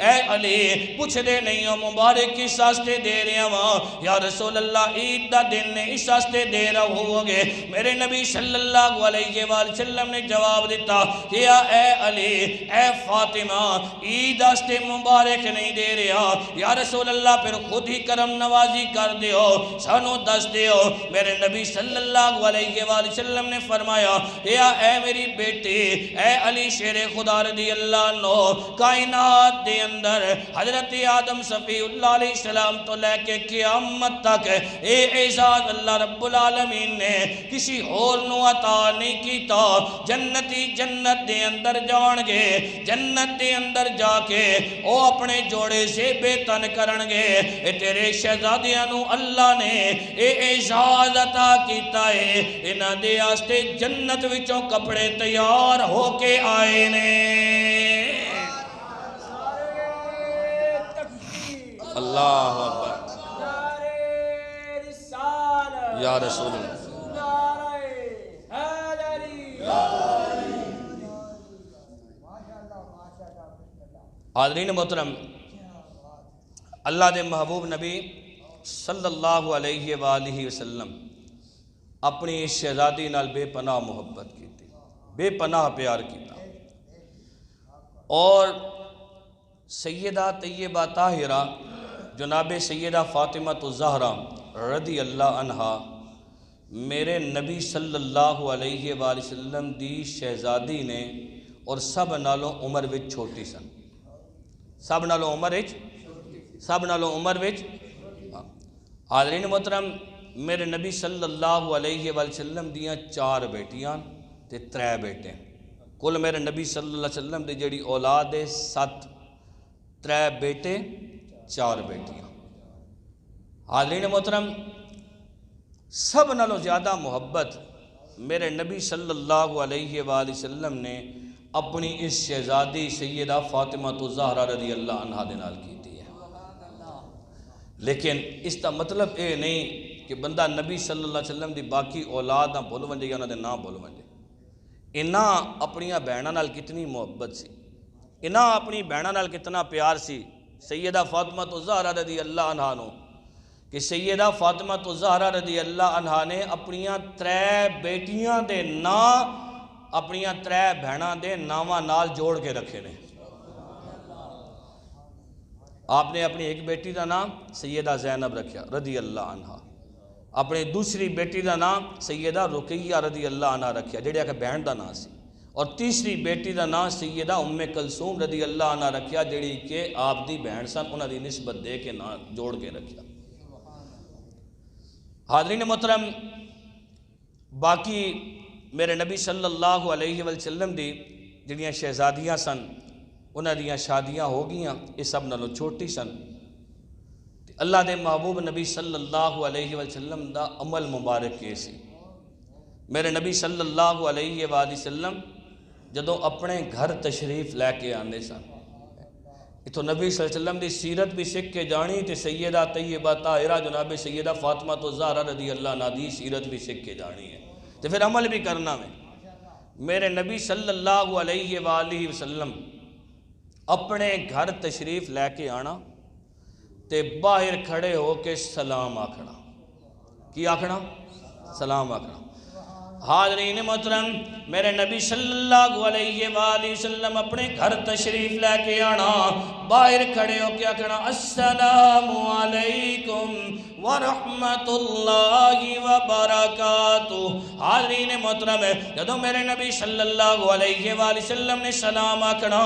اے علی پوچھ دے نہیں ہو مبارک کس آستے دے رہے ہیں یا رسول اللہ عید دا دن نے اس آستے دے رہا ہوگے. میرے نبی صلی اللہ علیہ وآلہ وسلم نے جواب دیتا کہ اے علی اے فاطمہ عید آستے مبارک نہیں دے رہا یا رسول اللہ پھر خود ہی کرم نوازی کر دیو سانو دس دیو. میرے نبی صلی اللہ علیہ وآلہ وسلم نے فرمایا اے میری بیٹی اے علی شیر خدا رضی اللہ عنہ کائنات دے اندر حضرت آدم صفی اللہ علیہ السلام تو لے کے قیامت تک اے اعزاز اللہ رب العالمین نے کسی اور نو عطا نہیں کیتا۔ جنتی جنت دے اندر جان گے، جنت دے اندر جا کے او اپنے جوڑے سے بے تن کرن گے۔ اے تیرے شہزادیاں نو اللہ نے اے اعزاز عطا کیتا ہے، انہاں دے آستے جنت وچوں کپڑے تیار ہو کے آئے نے۔ اللہ اکبر یا رسول اللہ۔ حاضرین محترم، اللہ دے محبوب نبی صلی اللہ علیہ وآلہ وسلم اپنی اس شہزادی نال بے پناہ محبت کی تھی، بے پناہ پیار کیتا، اور سیدہ طیبہ طاہرہ جناب سیدہ فاطمہ الزہرا رضی اللہ عنہا میرے نبی صلی اللہ علیہ وآلہ وسلم دی شہزادی نے، اور سب نالوں عمر وچ چھوٹی سن، سب نالوں عمر وچ۔ حاضرین محترم، میرے نبی صلی اللہ علیہ وآلہ وسلم دیاں 4 بیٹیاں تے 3 بیٹے، کل میرے نبی صلی اللہ علیہ وسلم دی جڑی اولاد ہے 7، 3 بیٹے 4 بیٹیاں۔ حاضرین محترم، سب نالوں زیادہ محبت میرے نبی صلی اللہ علیہ وآلہ وسلم نے اپنی اس شہزادی سیدہ فاطمہ الزہرا رضی اللہ عنہا دے نال کیتی ہے۔ لیکن اس کا مطلب اے نہیں کہ بندہ نبی صلی اللہ علیہ وسلم دی باقی اولاد نہ بھول ونجے یا انہاں دے نام بھول ونجے۔ انہاں اپنیاں بہناں نال کتنی محبت سی، انہاں اپنی بہناں نال کتنا پیار سی سیدہ فاطمہ الزہرا رضی اللہ عنہا نو، کہ سیدہ فاطمہ الزہرا رضی اللہ عنہا نے اپنیاں 3 بیٹیاں دے نام اپنیاں 3 بہناں دے ناماں نال جوڑ کے رکھے نے۔ آپ نے اپنی ایک بیٹی دا نام سیدہ زینب رکھیا رضی اللہ عنہا، اپنی دوسری بیٹی دا نام سیدہ رقیہ رضی اللہ عنہا رکھیا جڑے کہ بہن دا نام سی، اور تیسری بیٹی دا نام سیدہ ام کلثوم رضی اللہ عنہا رکھیا جڑی کہ آپ دی بہن سن، انہاں دی نسبت دے کے نام جوڑ کے رکھیا۔ حاضرین محترم، باقی میرے نبی صلی اللہ علیہ وسلم دی جڑیاں شہزادیاں سن، انہاں دیاں شادیاں ہو گیاں، یہ سب نالوں چھوٹی سن۔ اللہ دے محبوب نبی صلی اللہ علیہ وسلم دا عمل مبارک یہ سی، میرے نبی صلی اللہ علیہ وآلہ وسلم جدوں اپنے گھر تشریف لے کے آنے سن، اتھو نبی صلی اللہ علیہ وسلم دی سیرت بھی سکھ کے جانی تے سیدہ طیبہ طاہرہ جناب سیدہ فاطمہ الزہرا رضی اللہ عنہا دی سیرت بھی سکھ کے جانی ہے، تے پھر عمل بھی کرنا میں۔ میرے نبی صلی اللہ علیہ وآلہ وسلم اپنے گھر تشریف لے کے آنا تے باہر کھڑے ہو کے سلام آکھنا، کی آکھنا؟ سلام آکھنا۔ حاضرین محترم، میرے نبی صلی اللہ علیہ وآلہ وسلم اپنے گھر تشریف لے کے آنا، باہر کھڑے ہو کے آکھنا السلام علیکم ورحمت اللہ وبرکاتہ۔ حاضرین محترم، جدو میرے نبی صلی اللہ علیہ وآلہ وسلم نے سلام آکھنا،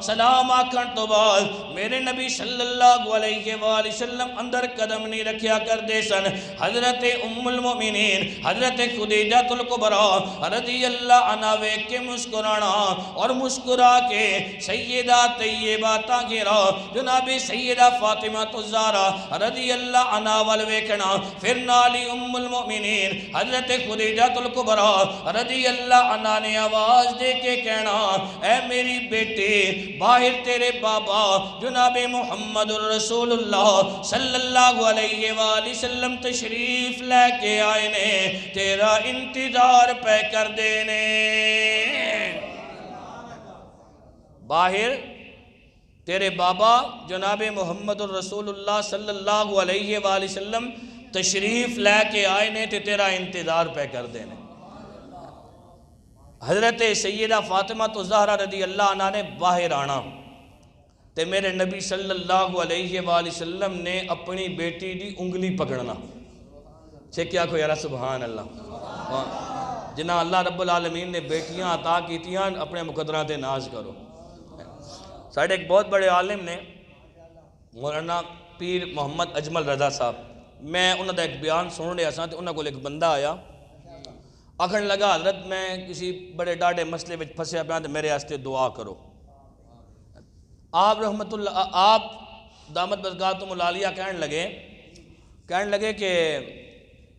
سلام آکھن تو بعد میرے نبی صلی اللہ علیہ وآلہ وسلم اندر قدم نہیں رکھیا کر دے سن۔ حضرت ام المؤمنین حضرت خدیجہ الکبریٰ رضی اللہ عنہ ویکھ کے مسکرانا، اور مسکرا کے سیدہ طیبہ طاہرہ جناب سیدہ فاطمہ الزہرا رضی اللہ عنہ والویکھنا، پھر نالی ام المؤمنین حضرت خدیجہ الکبریٰ رضی اللہ عنہ نے آواز دے کے کہنا، اے میری بیٹی، باہر تیرے بابا جناب محمد الرسول اللہ صلی اللہ علیہ وآلہ وسلم تشریف لے کے آئے نے، تیرا انتظار پہ کر دینے۔ باہر تیرے بابا جناب محمد الرسول اللہ صلی اللہ علیہ وآلہ وسلم تشریف لے کے آئے نے تے تیرا انتظار پہ کر دینے۔ حضرت سیدہ فاطمہ الزہرا رضی اللہ عنہ نے باہر آنا تے میرے نبی صلی اللہ علیہ وآلہ وسلم نے اپنی بیٹی دی انگلی پکڑنا، چھکیا کو یارا سبحان اللہ، جنہاں اللہ رب العالمین نے بیٹیاں عطا کیتیاں اپنے مقدرات ناز کرو۔ ساڑھے ایک بہت بڑے عالم نے مولانا پیر محمد اجمل رضا صاحب، میں انہوں دا ایک بیان سن رہا سا تے انہوں کو ایک بندہ آیا آکھن لگا حضرت میں کسی بڑے ڈاڑے مسئلے وچ پھسیا پیا تے میرے واسطے دعا کرو۔ آپ رحمت اللہ آپ دامت برکاتہم العالیہ کہنے لگے کہ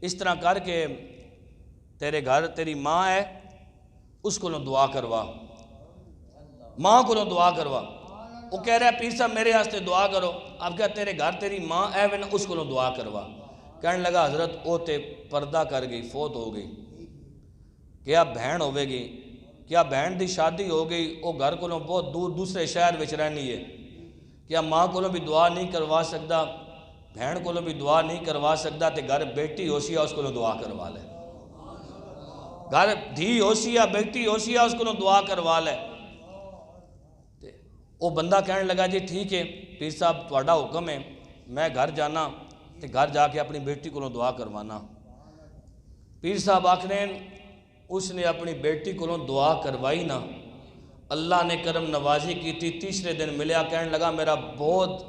اس طرح کر کے تیرے گھر تیری ماں ہے اس کو دعا کروا، ماں کو دعا کروا۔ وہ کہہ رہا ہے پیر صاحب میرے واسطے دعا کرو۔ آپ کہا تیرے گھر تیری ماں ہے نا اس کو دعا کروا۔ کہنے لگا حضرت او تے پردہ کر گئی، فوت ہو گئی، کیا بہن ہوے گی، کیا بہن دی شادی ہو گئی، وہ گھر کو بہت دور دوسرے شہر وچ رہنی ہے، کیا ماں کو بھی دعا نہیں کروا سکتا، بہن کو بھی دعا نہیں کروا سکتا، تے گھر بیٹی ہو سی اس کو دعا کروا لے، گھر دھی ہو سی یا بیٹی ہو سی اس کو دعا کروا لے۔ وہ بندہ کہنے لگا جی ٹھیک ہے پیر صاحب تہاڈا حکم ہے، میں گھر جانا تے گھر جا کے اپنی بیٹی کو دعا کروانا۔ پیر صاحب آکھنے اس نے اپنی بیٹی کو دعا کروائی نا، اللہ نے کرم نوازی کی تھی، تیسرے دن ملیا، کہنے لگا میرا بہت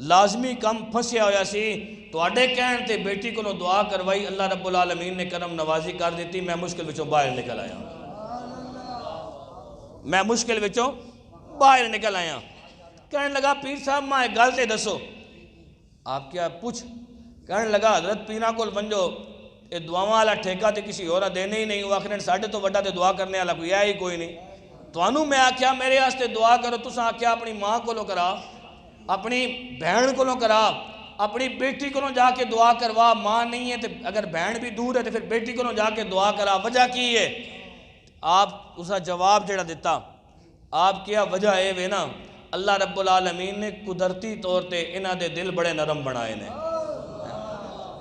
لازمی کم پھنسیا ہویا سی، تواڈے کہن تے بیٹی کو دعا کروائی، اللہ رب العالمین نے کرم نوازی کر دیتی، میں مشکل وچوں باہر نکل آیا، میں مشکل وچوں باہر نکل آیا۔ کہنے لگا پیر صاحب ماں ایک گل تے دسو۔ آپ کیا پوچھ؟ کہنے لگا حضرت پیراں کول ونجو یہ دعاواں والا ٹھیکہ تے کسی اور دینے ہی نہیں، وہ آخر ساڈے تو وڈا تے دعا کرنے والا کوئی ہے ہی کوئی نہیں، تانوں میں آکھیا میرے واسطے دعا کرو، تساں آکھیا اپنی ماں کولوں کرا، اپنی بہن کولوں کرا، اپنی بیٹی کولوں جا کے دعا کروا، ماں نہیں ہے تے اگر بہن بھی دور ہے تو پھر بیٹی کولوں جا کے دعا کرا، وجہ کی ہے؟ آپ اسا جواب جڑا دیتا، آپ کیا وجہ ہے وے نا اللہ رب العالمین نے قدرتی طور تے انہاں دے دل بڑے نرم بنائے نے،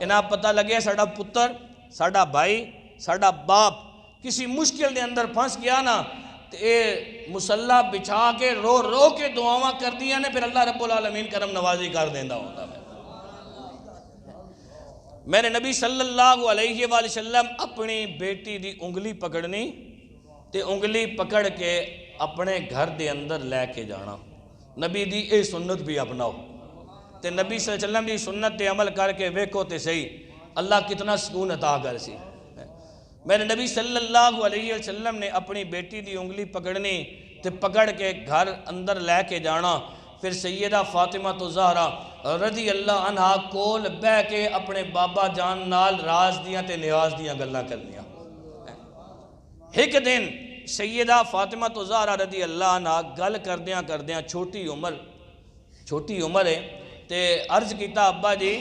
انہاں پتہ لگے ساڈا پتر، ساڈا بھائی، ساڈا باپ کسی مشکل دے اندر پھنس گیا نا تے مصلی بچھا کے رو رو کے دعاواں کر دیا نے، پھر اللہ رب العالمین کرم نوازی کر دیندہ ہوتا ہے۔ میرے نبی صلی اللہ علیہ وآلہ وسلم اپنی بیٹی دی انگلی پکڑنی تے انگلی پکڑ کے اپنے گھر دے اندر لے کے جانا، نبی دی اے سنت بھی اپناؤ تے نبی صلی اللہ علیہ وسلم دی سنت تے عمل کر کے ویکھو تے صحیح اللہ کتنا سکون عطا کر سی۔ میرے نبی صلی اللہ علیہ وسلم نے اپنی بیٹی دی انگلی پکڑنی تے پکڑ کے گھر اندر لے کے جانا، پھر سیدہ فاطمہ زہرا رضی اللہ عنہ کول بہ کے اپنے بابا جان نال راز دیاں تے نیاز دیاں گلاں کرنیاں۔ ایک دن سیدہ فاطمہ زہرا رضی اللہ عنہ گل کردیاں چھوٹی عمر ہے تے عرض کیتا ابا جی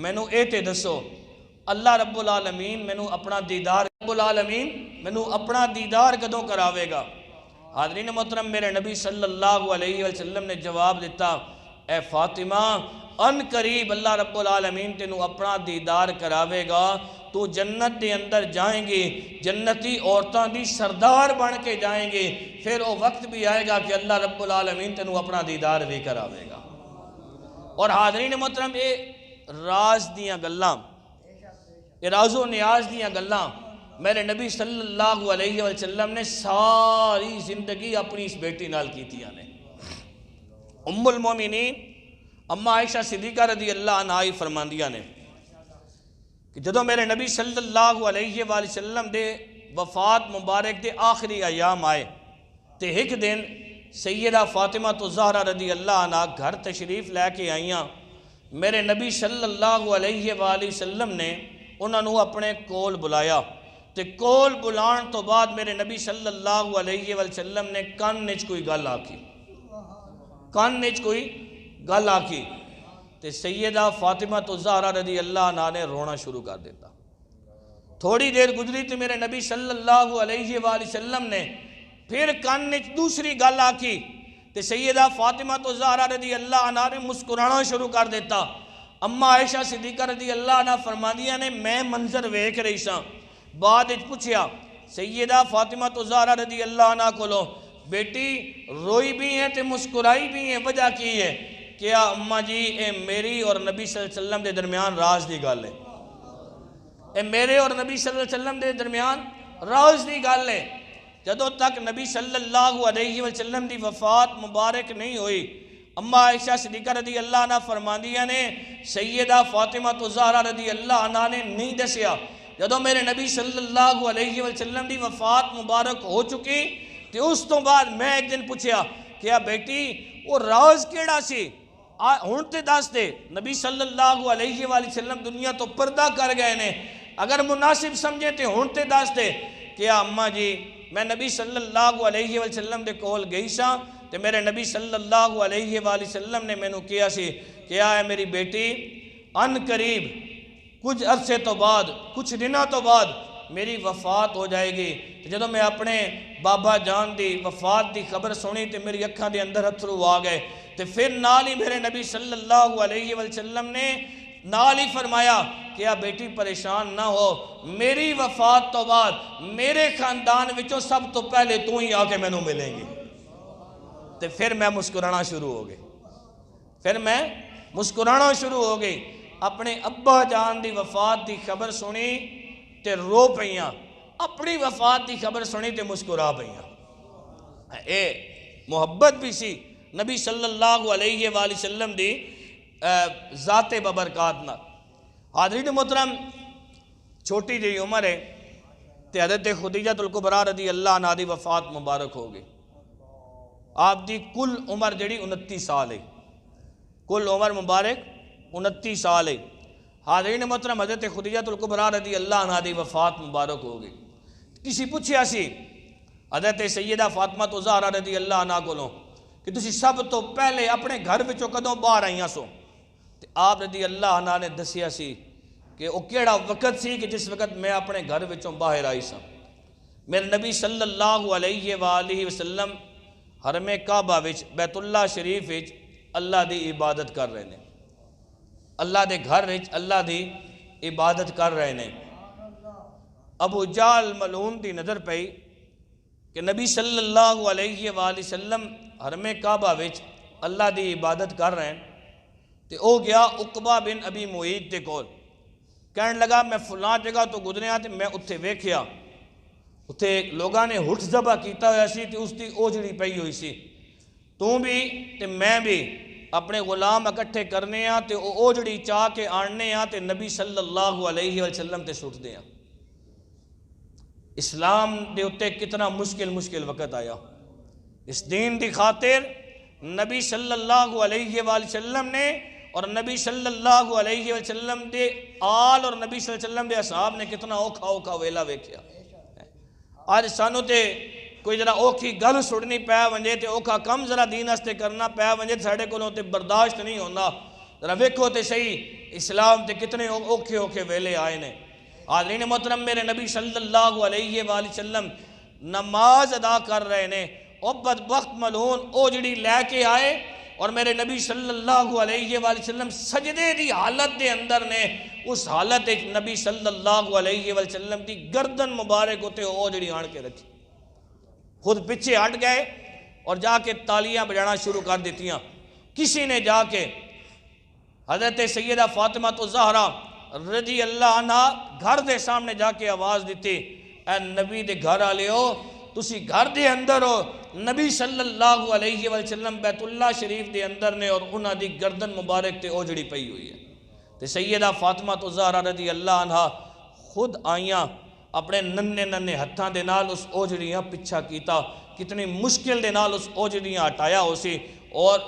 مینوں اے تے دسو اللہ رب العالمین مینوں اپنا دیدار کدوں کراوے گا؟ حاضرین محترم میرے نبی صلی اللہ علیہ وسلم نے جواب دیتا اے فاطمہ ان قریب اللہ رب العالمین تینوں اپنا دیدار کراوے گا، تو جنت دے اندر جائیں گی، جنتی عورتاں دی سردار بن کے جائیں گی، پھر وہ وقت بھی آئے گا کہ اللہ رب العالمین تینوں اپنا دیدار بھی کراوے گا۔ اور حاضرین محترم یہ راز دیاں گلاں، یہ راز و نیاز دیاں گلاں میرے نبی صلی اللہ علیہ وسلم نے ساری زندگی اپنی اس بیٹی نال کیتیاں نے۔ ام المومنین اما عائشہ صدیقہ رضی اللہ عنہ فرماندیاں نے کہ جدوں میرے نبی صلی اللہ علیہ وآلہ وسلم دے وفات مبارک دے آخری ایام آئے تے ایک دن سیدہ فاطمہ زہرا رضی اللہ عنہ گھر تشریف لے کے آئیاں، میرے نبی صلی اللہ علیہ وآلہ وسلم نے انہوں نے اپنے کول بلایا تے کول بلان تو بعد میرے نبی صلی اللہ علیہ وسلم نے کان نچ کوئی گل آکی تے سیدہ فاطمہ زہرا رضی اللہ عنہ نے رونا شروع کر دیتا۔ تھوڑی دیر گزری تے میرے نبی صلی اللہ علیہ وآلہ وسلم نے پھر کان نچ دوسری گل آکی تے سیدہ فاطمہ زہرا رضی اللہ عنہ نے مسکرانا شروع کر دیتا۔ اما عائشہ صدیقہ رضی اللہ عنہ فرماندیاں نے میں منظر ویکھ رہی ساں، بعد اچ پوچھیا سیدہ فاطمہ زہرا رضی اللہ عنہ کولو بیٹی روئی بھی ہیں تے مسکرائی بھی ہیں، وجہ کی ہے؟ کیا اماں جی اے میری اور نبی صلی اللہ علیہ وسلم دے درمیان راز دی گل ہے، اے میرے اور نبی صلی اللہ علیہ وسلم دے درمیان راز دی گل ہے۔ جدوں تک نبی صلی اللہ علیہ وسلم دی وفات مبارک نہیں ہوئی، اما عائشہ صدیقہ رضی اللہ عنہ فرماندیاں نے سیدہ فاطمہ زہرا رضی اللہ عنہ نے نہیں دسیا جدو میرے نبی صلی اللہ علیہ وسلم دی وفات مبارک ہو چکی تو اس تو بعد میں ایک دن پوچھیا کہ بیٹی وہ راز کیڑا سی ہون تے دس دے. نبی صلی اللہ علیہ وسلم دنیا تو پردہ کر گئے نے, اگر مناسب سمجھے تے ہون تے دس دے. کہ اماں جی میں نبی صلی اللہ علیہ وسلم دے کول گئی سا تے میرے نبی صلی اللہ علیہ وسلم نے میں نو کیا سی کہ اے میری بیٹی ان قریب کچھ عرصے تو بعد کچھ دنوں تو بعد میری وفات ہو جائے گی. جدو میں اپنے بابا جان دی وفات دی خبر سنی تے میری اکھاں دے اندر اتھرو آ گئے. تے پھر نال ہی میرے نبی صلی اللہ علیہ وسلم نے نال ہی فرمایا کہ بیٹی پریشان نہ ہو, میری وفات تو بعد میرے خاندان وچوں سب تو پہلے تو ہی آ کے میں نو ملیں گی. تے پھر میں مسکرانا شروع ہو گئی, پھر میں مسکرانا شروع ہو گئی. اپنے ابا جان دی وفات دی خبر سنی تے رو پئیاں, اپنی وفات دی خبر سنی تے مسکرا پئیاں. اے محبت بھی سی نبی صلی اللہ علیہ وآلہ وسلم دی ذات ببرکات نہ. حاضرین محترم, چھوٹی جی عمر ہے تے حضرت خدیجہ الکبریٰ رضی اللہ عنہا دی وفات مبارک ہو گئی. آپ دی کل عمر جڑی 29 سال ہے, کل عمر مبارک 29 سال ہے. حاضرین محترم, حضرت خدیجہ الکبریٰ رضی اللہ عنہا دی وفات مبارک ہو گئی. کسی پوچھیا سی حضرت سیدہ فاطمہ الزہرا رضی اللہ عنہا کولوں کہ تسی سب تو پہلے اپنے گھر وچوں کدوں باہر آئیاں سو؟ تے آپ رضی اللہ عنہ نے دسیا سی کہ وہ کیڑا وقت سی کہ جس وقت میں اپنے گھر وچوں باہر آئی سا. میرے نبی صلی اللہ علیہ وآلہ وسلم حرم کعبہ وچ بیت اللہ شریف وچ اللہ دی عبادت کر رہے ہیں, اللہ دے گھر وچ اللہ دی عبادت کر رہے ہیں. ابو جہل ملعون دی نظر پئی کہ نبی صلی اللہ علیہ وآلہ وسلم حرم کعبہ وچ اللہ دی عبادت کر رہے ہیں. تے او گیا عقبہ بن ابی معیط دے کول, کہنے لگا میں فلاں جگہ تو گزریا تے میں اتھے ویکھیا, اتھے لوگاں نے ہٹھ ذبح کیتا ہوا سی تے اس دی اوجڑی پئی ہوئی سی, تو بھی تے میں بھی اپنے غلام اکٹھے کرنے ہاں تے او اوجڑی چاہ کے آننے ہاں تے نبی صلی اللہ علیہ وسلم تے سٹ دے ہاں. اسلام دے اتے کتنا مشکل وقت آیا. اس دین دی خاطر نبی صلی اللہ علیہ وآلہ وسلم نے اور نبی صلی اللہ علیہ وسلم دے آل اور نبی صلی اللہ علیہ وسلم دے اصحاب نے کتنا اوکھا ویلا ویکھیا. آج سانو تے کوئی ذرا اوکھی گل سڑنی پیا ونجے تے اوکھا کم ذرا دین استے کرنا پیا ونجے ساڑے کولوں تے برداشت نہیں ہونا. ذرا ویکھو تے صحیح اسلام تے کتنے اوکھے ویلے آئے نے. حاضرین محترم, میرے نبی صلی اللہ علیہ وآلہ وسلم نماز ادا کر رہے نے, او بدبخت ملعون اوجڑی لے کے آئے اور میرے نبی صلی اللہ علیہ وآلہ وسلم سجدے دی حالت دے اندر نے. اس حالت ایک نبی صلی اللہ علیہ وآلہ وسلم دی گردن مبارک ہوتے اوجڑی آن کے رکھی, خود پیچھے ہٹ گئے اور جا کے تالیاں بجانا شروع کر دیتیاں. کسی نے جا کے حضرت سیدہ فاطمہ الزہرا رضی اللہ عنہ گھر دے سامنے جا کے آواز دیتی, اے نبی دے گھر آلے ہو, تسی گھر دے اندر ہو, نبی صلی اللہ علیہ وسلم بیت اللہ شریف دے اندر نے اور انہاں دی گردن مبارک تے اوجڑی پئی ہوئی ہے. تے سیدہ فاطمہ الزہرا رضی اللہ عنہ خود آئیاں, اپنے ننے ہتھاں دے نال اس اوجڑیاں پچھا کیتا, کتنی مشکل دے نال اس اوجڑیاں ہٹایا ہو سی. اور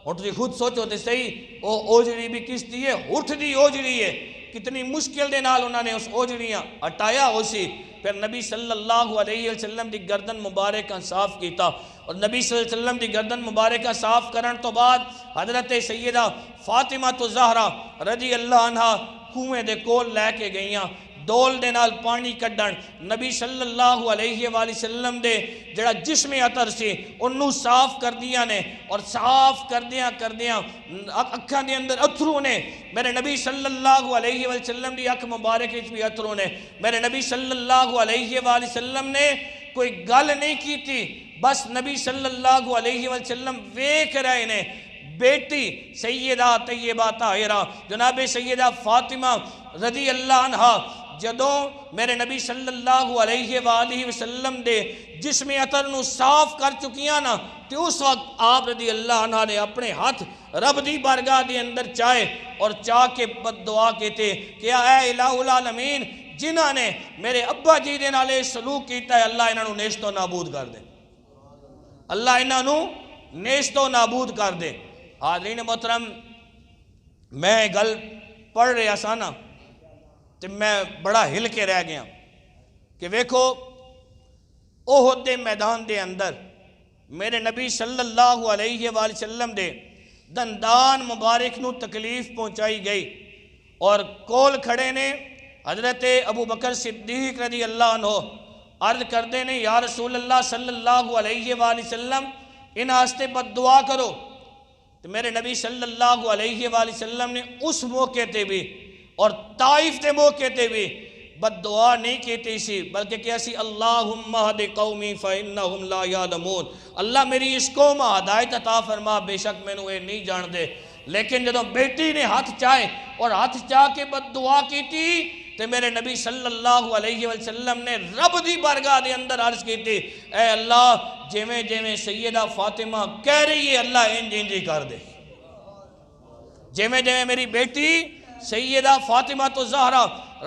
ہٹھ دی خود سوچو تے صحیح او اوجڑی بھی کس دی ہے, ہٹھ دی اوجڑی ہے, کتنی مشکل دے نال انہوں نے اس اوجڑیاں ہٹایا ہو سی. پھر نبی صلی اللہ علیہ وسلم دی گردن مبارکہ صاف کیتا اور نبی صلی اللہ علیہ وسلم دی گردن مبارکہ صاف کرن تو بعد حضرت سیدہ فاطمہ الزہرا رضی اللہ عنہ کنویں دے کول لے کے گئیاں, ڈول دے نال پانی کڈن, نبی صلی اللہ علیہ وآلہ وسلم دے جڑا جسم عطر سی انہوں صاف کر دیا نے, اور صاف کردیاں اکھاں دے اندر اتھرو نے. میرے نبی صلی اللہ علیہ وسلم دی اکھ مبارک وچ بھی اتھرو نے. میرے نبی صلی اللہ علیہ وآلہ وسلم نے کوئی گل نہیں کی تھی, بس نبی صلی اللہ علیہ وسلم ویکھ رہے نے. بیٹی سیدہ طیبہ طاہرہ جناب سیدہ فاطمہ رضی اللہ عنہ جدوں میرے نبی صلی اللہ علیہ وآلہ وسلم دے جسم عطر نو صاف کر چکیاں نا, تے اس وقت آپ رضی اللہ عنہ نے اپنے ہاتھ رب دی بارگاہ دے اندر چاہے اور چاہ کے بد دعا کہتے کہ اے الہ العالمین, جنہاں نے میرے ابا جی دے نالے سلوک کیتا ہے اللہ انہاں نو نیست و نابود کر دے، اللہ انہاں نو نیست و نابود کر دے۔ حاضرین محترم، میں گل پڑھ رہا سا نا تو میں بڑا ہل کے رہ گیا کہ ویکھو احد دے میدان دے اندر میرے نبی صلی اللہ علیہ وآلہ وسلم دے دندان مبارک نو تکلیف پہنچائی گئی، اور کول کھڑے نے حضرت ابو بکر صدیق رضی اللہ عنہ عرض کردے نے یا رسول اللہ صلی اللہ علیہ وآلہ وسلم ان آستے بد دعا کرو۔ تو میرے نبی صلی اللہ علیہ وآلہ وسلم نے اس موقع تے بھی اور طائف دے موقع تے بھی بد دعا نہیں کیتی سی، بلکہ کیا سی اللہم اہد قومی فإنہم لا یعلمون، اللہ میری اس قوم ہدایت عطا فرما، بے شک میں نو اے نہیں جان دے۔ لیکن جدوں بیٹی نے ہاتھ چاہے اور ہاتھ چاہ کے بد دعا کیتی تو میرے نبی صلی اللہ علیہ وسلم نے رب دی بارگاہ دے اندر عرض کیتی اے اللہ جویں جویں سیدہ فاطمہ کہہ رہی ہے اللہ انج انج کر دے، جویں جویں میری بیٹی سیدہ فاطمہ تو زہرا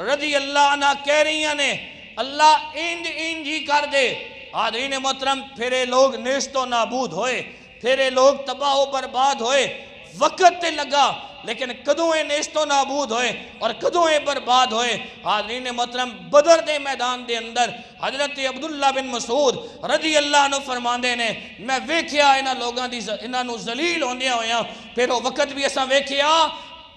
رضی اللہ عنہ کہہ رہی ہیں اللہ انج انج ہی کر دے۔ حاضرین محترم، پھرے لوگ نیست و نابود ہوئے، پھرے لوگ تباہ و برباد ہوئے، وقت تے لگا لیکن کدوں اے نیست و نابود ہوئے اور کدوں اے برباد ہوئے۔ حاضرین محترم، بدر دے میدان دے اندر حضرت عبداللہ بن مسعود رضی اللہ عنہ فرماندے نے میں ویکھیا انہاں نو ذلیل ہوندیاں ہویاں، پھر وہ وقت بھی اساں ویکھیا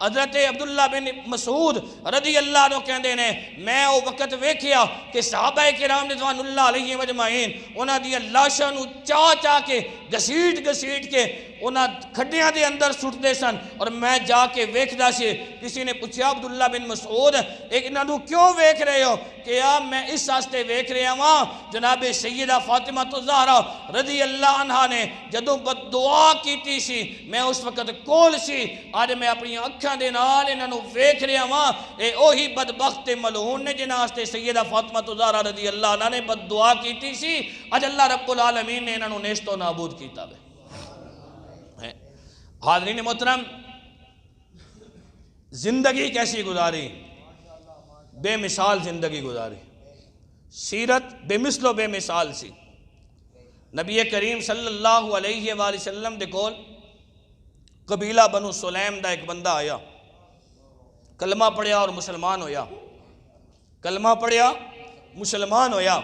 حضرت عبداللہ بن مسعود رضی اللہ عنہ کہندے نے میں وہ وقت ویکھیا کہ صحابہ کرام رضوان اللہ علیہ مجمعین انہاں دی لاشاں نو چاہ کے گھسیٹ کے انہاں کھڈیاں دے اندر سٹ دے سن، اور میں جا کے ویکھدا سی۔ کسی نے پوچھا عبداللہ بن مسعود انہاں نو کیوں ویکھ رہے ہو؟ کہ میں اس واسطے ویکھ رہا ہاں جناب سیدہ فاطمہ الزہرا رضی اللہ عنہ نے جدوں بد دعا کیتی سی میں اس وقت کول سی، آج میں اپنی اکھاں دے نال انہاں نو ویکھ رہا ہاں، اے اوہی بدبخت ملعون نے جنہاں واسطے سیدہ فاطمہ الزہرا رضی اللہ عنہ نے بد دعا کیتی سی، اج اللہ رب العالمین نے انہاں نو نیست و نابود کیتا ہے۔ حاضرین محترم، زندگی کیسی گزاری؟ بے مثال زندگی گزاری، سیرت بے مثل و بے مثال سی۔ نبی کریم صلی اللہ علیہ وآلہ وسلم دے کول قبیلہ بنو سلیم دا ایک بندہ آیا، کلمہ پڑھیا اور مسلمان ہویا، کلمہ پڑھیا مسلمان ہویا۔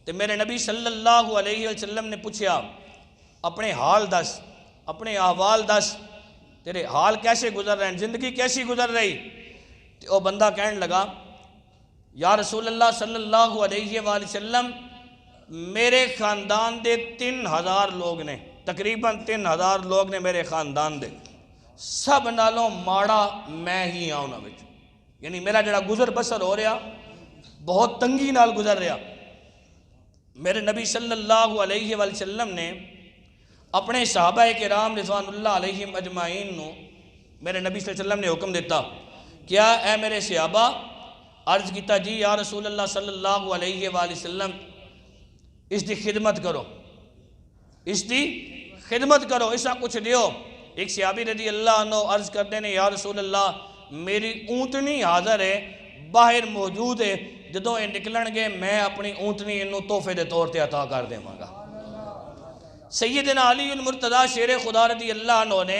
تو میرے نبی صلی اللہ علیہ وسلم نے پوچھیا اپنے حال دس، اپنے احوال دس، تیرے حال کیسے گزر رہے ہیں، زندگی کیسی گزر رہی؟ تو وہ بندہ کہنے لگا یا رسول اللہ صلی اللہ علیہ وآلہ وسلم میرے خاندان دے 3000 لوگ نے، تقریباً 3000 لوگ نے میرے خاندان دے، سب نالوں ماڑا میں ہی آؤں نہ بچ، یعنی میرا جڑا گزر بسر ہو رہا بہت تنگی نال گزر رہا۔ میرے نبی صلی اللہ علیہ وآلہ وسلم نے اپنے صحابہ کرام رضوان اللہ علیہم اجمعین نو میرے نبی صلی اللہ علیہ وسلم نے حکم دیتا کیا اے میرے صحابہ، عرض کیتا جی یا رسول اللہ صلی اللہ علیہ وآلہ وسلم اس دی خدمت کرو، اس دی خدمت کرو، اسا کچھ دیو۔ ایک صحابی رضی اللہ عنہ عرض کردے نے یا رسول اللہ میری اونٹنی حاضر ہے، باہر موجود ہے، جدوں یہ نکلن گے میں اپنی اونٹنی انہوں تحفے دے طور تے عطا کر دے مانگا۔ سیدنا علی المرتضیٰ شیر خدا رضی اللہ عنہ نے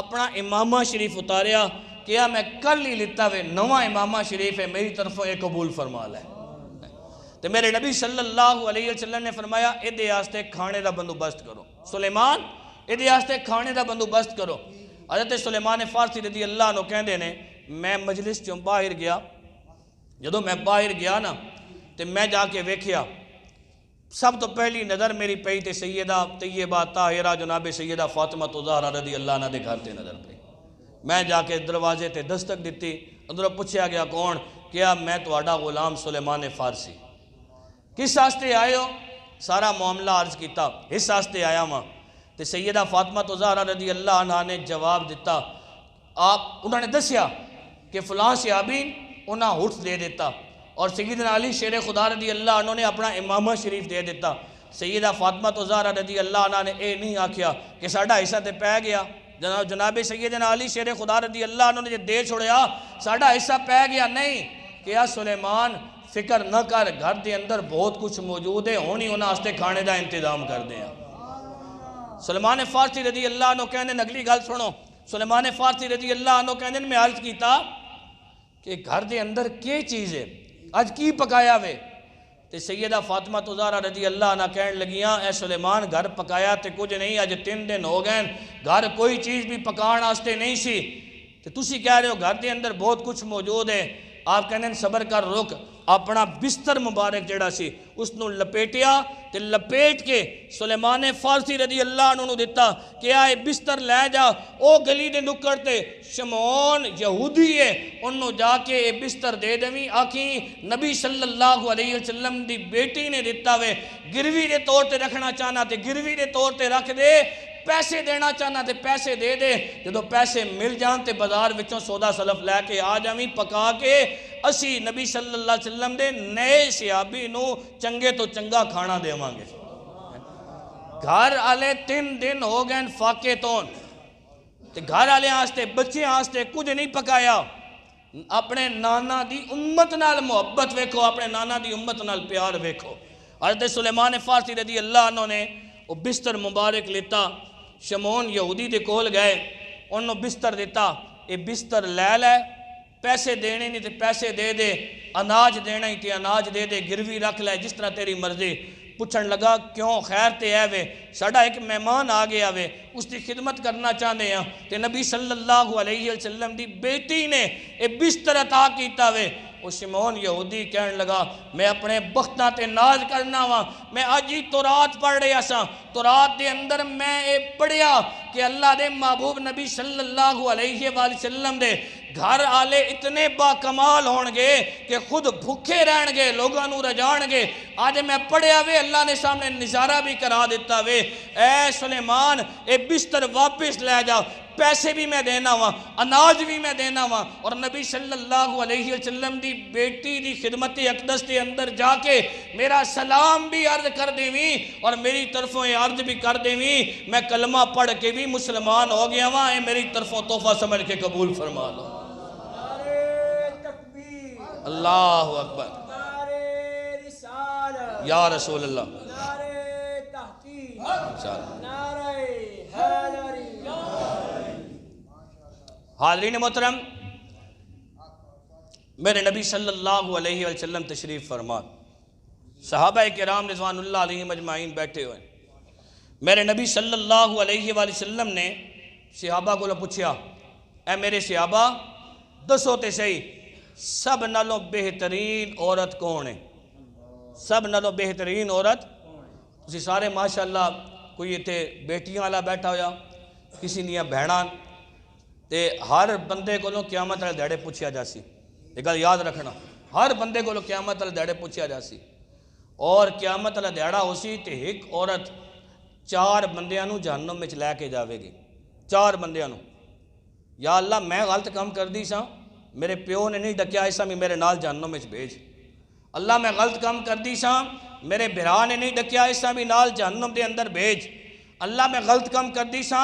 اپنا امامہ شریف اتاریا، کیا میں کل ہی لیتا ہوئے نواں امامہ شریف ہے میری طرفوں ایک قبول فرما لے۔ تو میرے نبی صلی اللہ علیہ وسلم نے فرمایا ادھے آستے کھانے دا بندوبست کرو، سلیمان ادھے آستے کھانے دا بندوبست کرو۔ حضرت سلیمان فارسی رضی اللہ عنہ کہندے نے میں مجلس چوں باہر گیا، جدوں میں باہر گیا نا تو میں جا کے ویکھیا سب تو پہلی نظر میری پئی تے سیدہ طیبہ طاہرہ جناب سیدہ فاطمہ الزہرا رضی اللہ عنہ دے گھر تے نظر پئی۔ میں جا کے دروازے تے دستک دیتی، اندروں پوچھیا گیا کون؟ کیا میں تہاڈا غلام سلیمان فارسی، کس واسطے آئے ہو؟ سارا معاملہ عرض کیتا، اس واسطے آیا ماں۔ تے سیدہ فاطمہ الزہرا رضی اللہ عنہ نے جواب دیتا، انہوں نے دسیا کہ فلاں صحابی انہاں ہٹھ دے دیتا، اور سیدنا علی شیر خدا رضی اللہ عنہ نے اپنا امامہ شریف دے دیتا۔ سیدہ فاطمہ الزہرا رضی اللہ عنہ نے اے نہیں آکھیا کہ ساڑھا حصہ تے پہ گیا، جناب سیدنا علی شیر خدا رضی اللہ عنہ نے دے چھوڑیا ساڑھا حصہ پہ گیا، نہیں، کہ یا سلیمان فکر نہ کر، گھر دے اندر بہت کچھ موجود ہے، ہونی انہاں واسطے کھانے دا انتظام کر دیں۔ سلیمان فارسی رضی اللہ عنہ کہنے اگلی گل سنو، سلیمان فارسی رضی اللہ عنہ کہنے میں عرض کیتا کہ گھر دے اندر کی چیز ہے، آج کی پکایا وے؟ تے سیدہ فاطمہ زہرا رضی اللہ عنہ کہنے لگیاں اے سلیمان گھر پکایا تے کچھ نہیں، آج 3 دن ہو گئے گھر کوئی چیز بھی پکان واسطے نہیں سی، تے تسی کہہ رہے ہو گھر دے اندر بہت کچھ موجود ہے۔ آپ کہنے صبر کر، رک، اپنا بستر مبارک جڑا سی اس نو لپیٹیا تے لپیٹ کے سلیمان فارسی رضی اللہ عنہ دیتا کہ آئے بستر لے جا، او گلی دے نکڑ تے شمعون یہودی ہے انہوں جا کے اے بستر دے دویں، آکھیں نبی صلی اللہ علیہ وسلم دی بیٹی نے دیتا وے، گروی دے طور تے رکھنا چاہنا تے گروی دے طور تے رکھ دے، پیسے دینا چاہنا تے پیسے دے دے، جدو پیسے مل جان تے بازار وچوں سودا سلف لے کے آ جاویں، پکا کے اسی نبی صلی اللہ علیہ وسلم دے نئے صحابی نو چنگے تو چنگا کھانا دے مانگے۔ گھر آلے 3 دن ہو گئے فاقے تون تے گھر آلے آستے بچے آستے کچھ نہیں پکایا، اپنے نانا دی امت نال محبت ویکھو، اپنے نانا دی امت نال پیار ویکھو۔ حضرت سلیمان فارسی رضی اللہ عنہ نے وہ بستر مبارک لیتا، شمعون یہودی دے کول گئے، انہوں بستر دیتا، اے بستر لے لے، پیسے دینے نہیں تے پیسے دے دے، اناج دینا ہی تے اناج دے دے، گروی رکھ لے جس طرح تیری مرضی۔ پوچھن لگا کیوں خیر تے ہے وے، ساڑھا ایک مہمان آ گیا وے، اس دی خدمت کرنا چاہنے ہیں تے نبی صلی اللہ علیہ وسلم دی بیٹی نے اے بستر عطا کیتا وے۔ وہ شمعون یہودی کہنے لگا میں اپنے بختہ تے ناز کرنا ہوا، میں آج ہی تورات پڑھ رہے سا، تورات دے اندر میں اے پڑھیا کہ اللہ دے محبوب نبی صلی اللہ علیہ وسلم دے گھر آلے اتنے با کمال ہونگے کہ خود بھوکے رہنگے، لوگاں نو رجانگے۔ آج میں پڑھیا وے، اللہ نے سامنے نظارہ بھی کرا دیتا وے، اے سلیمان اے بستر واپس لے جا، پیسے بھی میں دینا ہوا، اناج بھی میں دینا ہوا، اور نبی صلی اللہ علیہ وسلم دی بیٹی دی خدمت اقدس دے اندر جا کے میرا سلام بھی عرض کر دیویں اور میری طرفوں عرض بھی کر دیویں، میں کلمہ پڑھ کے بھی مسلمان ہو گیا ہوا، اے میری طرفوں تحفہ سمجھ کے قبول فرما لو۔ اللہ اکبر، یا رسول اللہ، حاضرین محترم، میرے نبی صلی اللہ علیہ وسلم تشریف فرما، صحابہ کرام رضوان اللہ علیہ مجمعین بیٹھے ہوئے، میرے نبی صلی اللہ علیہ وسلم نے صحابہ کو پوچھا اے میرے صحابہ دسو تے صحیح سب نالوں بہترین عورت کون ہے؟ سب نالوں بہترین عورت اسی سارے ماشاءاللہ کوئی اتھے بیٹیاں والا بیٹھا ہویا، کسی نیاں بہنان تے ہر بندے کو قیامت والے دیڑے پوچھیا جاسی، ایک گل یاد رکھنا، ہر بندے کو قیامت والے دیڑے پوچھیا جاسی، اور قیامت والا دیڑا ہو سی تے ایک عورت 4 بندیاں نو جہنم میں لے کے جاوے گی، 4 بندیاں نو، یا اللہ میں غلط کام کر دی سا، میرے پیو نے نہیں ڈکیا ایسا بھی میرے نال جہنم میں بھیج، اللہ میں غلط کام کر دی سا، میرے بھرا نے نہیں ڈکیا ایسا بھی نال جہنم دے اندر بھیج، اللہ میں غلط کام کر دی سا،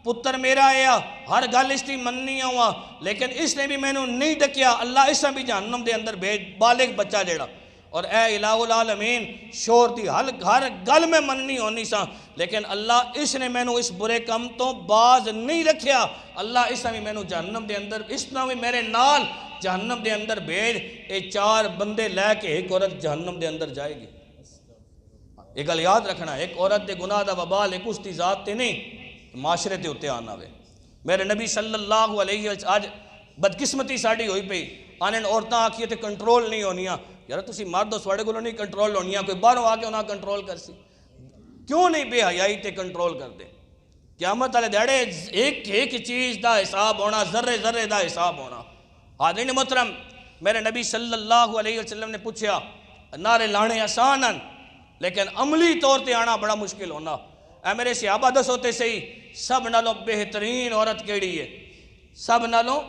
پتر میرا آیا ہر گل اس دی مننی ہوا لیکن اس نے بھی میں نے نہیں ڈکیا، اللہ ایسا بھی جہنم دے اندر بھیج، بالغ بچہ جیڑا، اور اے الہ العالمین شور دی ہر گل میں مننی ہونی سا لیکن اللہ اس نے میں نے اس برے کم تو باز نہیں رکھیا، اللہ اس نے بھی میں نے جہنم دے اندر، اس نے بھی میرے نال جہنم دے اندر بھیج، اے 4 بندے لے کے ایک عورت جہنم دے اندر جائے گی۔ ایک گل یاد رکھنا، ایک عورت دے گناہ دا وبال ایک اس دی ذات تے نہیں معاشرے تے ہوتے آنا وے۔ میرے نبی صلی اللہ علیہ وسلم آج بدقسمتی ساڑی ہوئی پئی، آنے عورتاں آکھیے تے کنٹرول نہیں ہونیاں، یار تسی مرد ہو سواڑے کو نہیں کنٹرول ہونیاں، کوئی باہروں آ کے انہاں کنٹرول کر سی، کیوں نہیں بے حیائی تے کنٹرول کر دے؟ قیامت والے دیڑے ایک ایک چیز دا حساب ہونا، ذرے ذرے دا حساب ہونا۔ حاضرین محترم، میرے نبی صلی اللہ علیہ وسلم نے پوچھا نعرے لانے آسان ہیں لیکن عملی طور تے آنا بڑا مشکل ہونا، اے میرے صحابہ دسو تے صحیح سب نالوں بہترین عورت کیڑی ہے؟ سب نالوں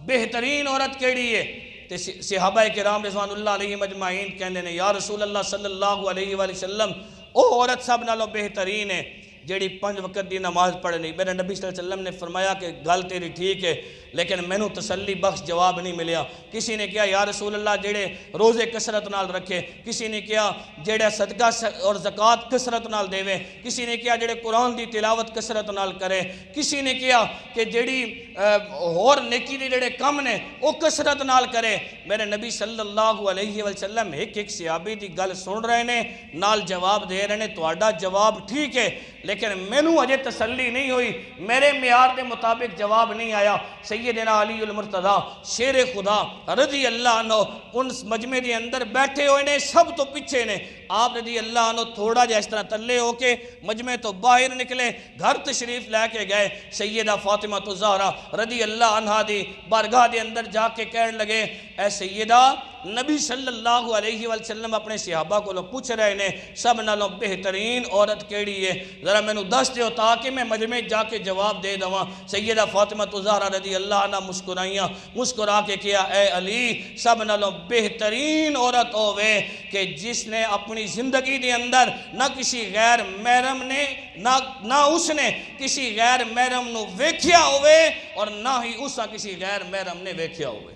بہترین عورت کیڑی ہے؟ تے صحابہ کرام رضوان اللہ علیہ مجمعین کہنے نے یا رسول اللہ صلی اللہ علیہ وسلم او عورت سب نالوں بہترین ہے جیڑی 5 وقت دی نماز پڑھنی. میرے نبی صلی اللہ علیہ وسلم نے فرمایا کہ گل تیری ٹھیک ہے لیکن مینوں تسلی بخش جواب نہیں ملیا. کسی نے کہا یا رسول اللہ جڑے روزے کثرت نال رکھے, کسی نے کہا جڑا صدقہ اور زکوٰۃ کثرت نال دیوے, کسی نے کہا جڑے قرآن دی تلاوت کثرت نال کرے, کسی نے کہا کہ جڑی اور نیکی دے جڑے کم نے وہ کثرت نال کرے. میرے نبی صلی اللہ علیہ وسلم ایک ایک صحابی دی گل سن رہے نے, نال جواب دے رہے نے تہاڈا جواب ٹھیک ہے لیکن مینوں اجے تسلی نہیں ہوئی, میرے معیار دے مطابق جواب نہیں آیا. سیدنا علی المرتضیٰ شیر خدا رضی اللہ عنہ ان مجمع دے اندر بیٹھے ہوئے نے, سب تو پیچھے نے. آپ رضی اللہ عنہ تھوڑا جا اس طرح تلے ہو کے مجمع تو باہر نکلے, گھر تشریف لے کے گئے. سیدہ فاطمہ الزہرا رضی اللہ عنہا دی بارگاہ دے اندر جا کے کہنے لگے اے سیدہ نبی صلی اللہ علیہ وسلم اپنے صحابہ کو پوچھ رہے نے سب نالوں بہترین عورت کیڑی ہے, ذرا میں نو دس دیو تاکہ میں مجمع جا کے جواب دے دواں. سیدہ فاطمہ الزہرا رضی اللہ عنہ مسکرائیاں, مسکرا کے کیا اے علی سب نالوں بہترین عورت ہوئے کہ جس نے اپنی زندگی دے اندر نہ کسی غیر محرم نے نہ اس نے کسی غیر محرم نو ویکھیا ہوئے اور نہ ہی اسا کسی غیر محرم نے ویکھیا ہوئے.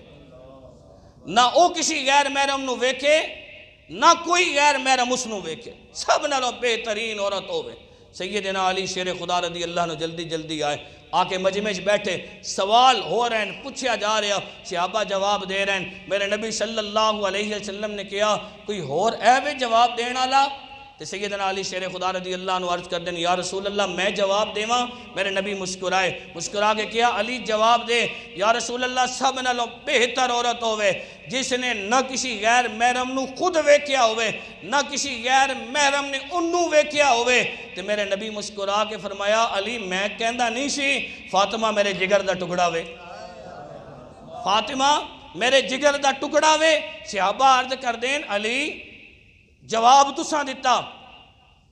نہ او کسی غیر محرم نو ویکھے نہ کوئی غیر محرم اس نو ویکھے, سب نالوں بہترین عورت ہوئے. سیدنا علی شیر خدا رضی اللہ عنہ جلدی جلدی آئے, آ کے مجمع بیٹھے, سوال ہو رہے ہیں, پوچھا جا رہا, صحابہ جواب دے رہے ہیں. میرے نبی صلی اللہ علیہ وسلم نے کہا کوئی اور اے جواب دینا لا. تو سیدنا علی شیر خدا رضی اللہ عنہ عرض کر دیں یا رسول اللہ میں جواب دیواں. میرے نبی مسکرائے, مسکرا کے کیا علی جواب دے یا رسول اللہ سب نالوں بہتر عورت ہوئے جس نے نہ کسی غیر محرم نو خود ویکھیا ہوئے نہ کسی غیر محرم نے انہوں ویکھیا ہوئے. تو میرے نبی مسکرا کے فرمایا علی میں کہندہ نہیں سی فاطمہ میرے جگر دا ٹکڑا وے, فاطمہ میرے جگر دا ٹکڑا وے. صحابہ عرض کر دیں علی جواب تساں دیتا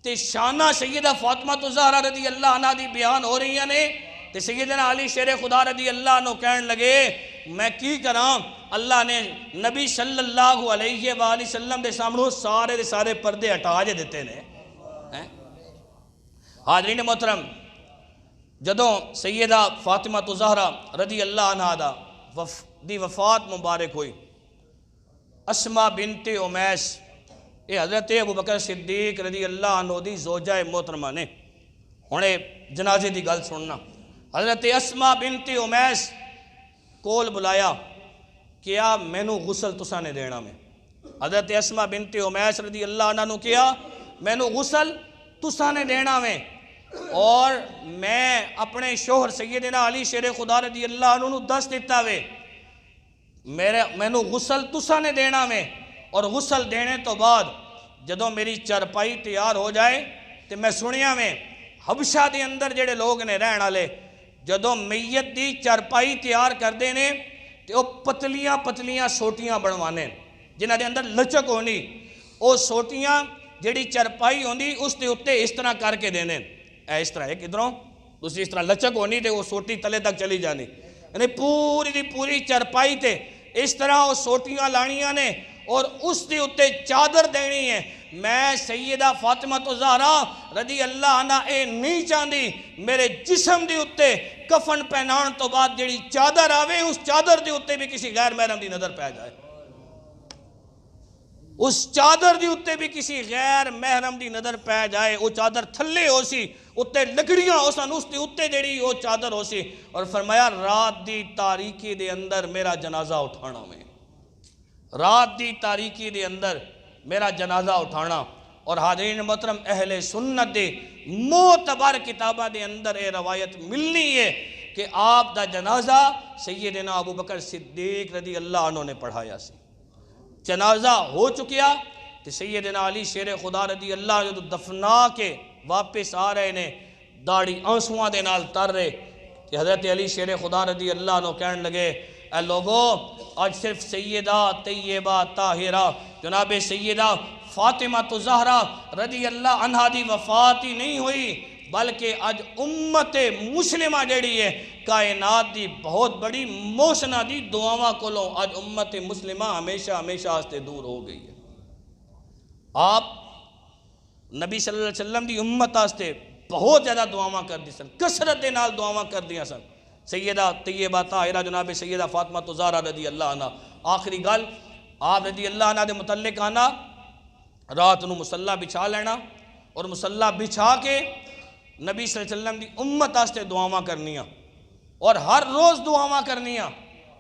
تے شانہ سیدہ فاطمہ الزہرا رضی اللہ عنہ دی بیان ہو رہی ہیں نے. تے سیدنا علی شیر خدا رضی اللہ عنہ کہنے لگے میں کی کراں, اللہ نے نبی صلی اللہ علیہ وآلہ وسلم دے سامنے سارے دے سارے پردے ہٹا جے دیتے نے. حاضرین محترم جدوں سیدہ فاطمہ الزہرا رضی اللہ عنہ دی وفات مبارک ہوئی, اسماء بنت امیس یہ حضرت ابو بکر صدیق رضی اللہ عنہ دی زوجہ محترمہ نے. ہونے جنازے دی گل سننا, حضرت اسماء بنت امیس کول بلایا کیا مینوں غسل تساں نے دینا میں. حضرت اسماء بنت امیس رضی اللہ عنہ نے کیا مینوں غسل تساں نے دینا میں اور میں اپنے شوہر سیدنا علی شیر خدا رضی اللہ عنہ دس دیتا وے مینوں غسل تساں نے دینا میں. اور غسل دینے تو بعد جدوں میری چرپائی تیار ہو جائے تو میں سنیا میں حبشہ دے اندر جڑے لوگ نے رہن والے جدوں میت دی چرپائی تیار کر دینے تو پتلیاں پتلیاں سوٹیاں بنوانے جنہ دے اندر لچک ہونی, وہ سوٹیاں جڑی چرپائی ہوندی اس دے اتے اس طرح کر کے دینے, اس طرح ایک ادھروں دوسری اس طرح لچک ہونی تے وہ سوٹی تلے تک چلی جانی, یعنی پوری دی پوری چرپائی تے اس طرح وہ سوٹیاں لانیاں نے اور اس دی اتے چادر دینی ہے. میں سیدہ فاطمہ الزہرا رضی اللہ عنہ اے نہیں چاندی میرے جسم دی اتے کفن پہنان تو بعد جڑی چادر آوے اس چادر دی اتے بھی کسی غیر محرم دی نظر پہ جائے, اس چادر دی اتے بھی کسی غیر محرم دی نظر پہ جائے. وہ چادر تھلے ہو سی اتے لکڑیاں ہو سن اس دی اتے جڑی وہ چادر ہو سی. اور فرمایا رات دی تاریکی دے اندر میرا جنازہ اٹھانا میں, رات دی تاریکی دے اندر میرا جنازہ اٹھانا. اور حاضرین محترم اہل سنت دے معتبر کتابہ دے اندر یہ روایت ملنی ہے کہ آپ دا جنازہ سیدنا ابو بکر صدیق رضی اللہ عنہ نے پڑھایا سی. جنازہ ہو چکیا تو سیدنا علی شیر خدا رضی اللہ عنہ دفنا کے واپس آ رہے نے, داڑھی آنسواں دے نال تر رہے. کہ حضرت علی شیر خدا رضی اللہ عنہ کہنے لگے اے لوگو آج صرف سیدہ طیبہ طاہرہ جناب سیدہ فاطمہ الزہرا رضی اللہ عنہ دی وفات ہی نہیں ہوئی بلکہ آج امت مسلمہ جڑی ہے کائنات دی بہت بڑی موسنہ دی دعاواں کولوں آج امت مسلمہ ہمیشہ ہمیشہ آستے دور ہو گئی ہے. آپ نبی صلی اللہ علیہ وسلم دی امت آستے بہت زیادہ دعاواں کر دی سن، کثرت دے نال دعاواں کر دیا سن۔ سیدہ طیبہ طاہرہ جناب سیدہ فاطمہ زہرا رضی اللہ عنہ، آخری گل آپ رضی اللہ عنہ دے متعلق آنا، رات نو مصلی بچھا لینا اور مصلی بچھا کے نبی صلی اللہ علیہ وسلم دی امت آستے دعاواں کرنیاں اور ہر روز دعاواں کرنیاں۔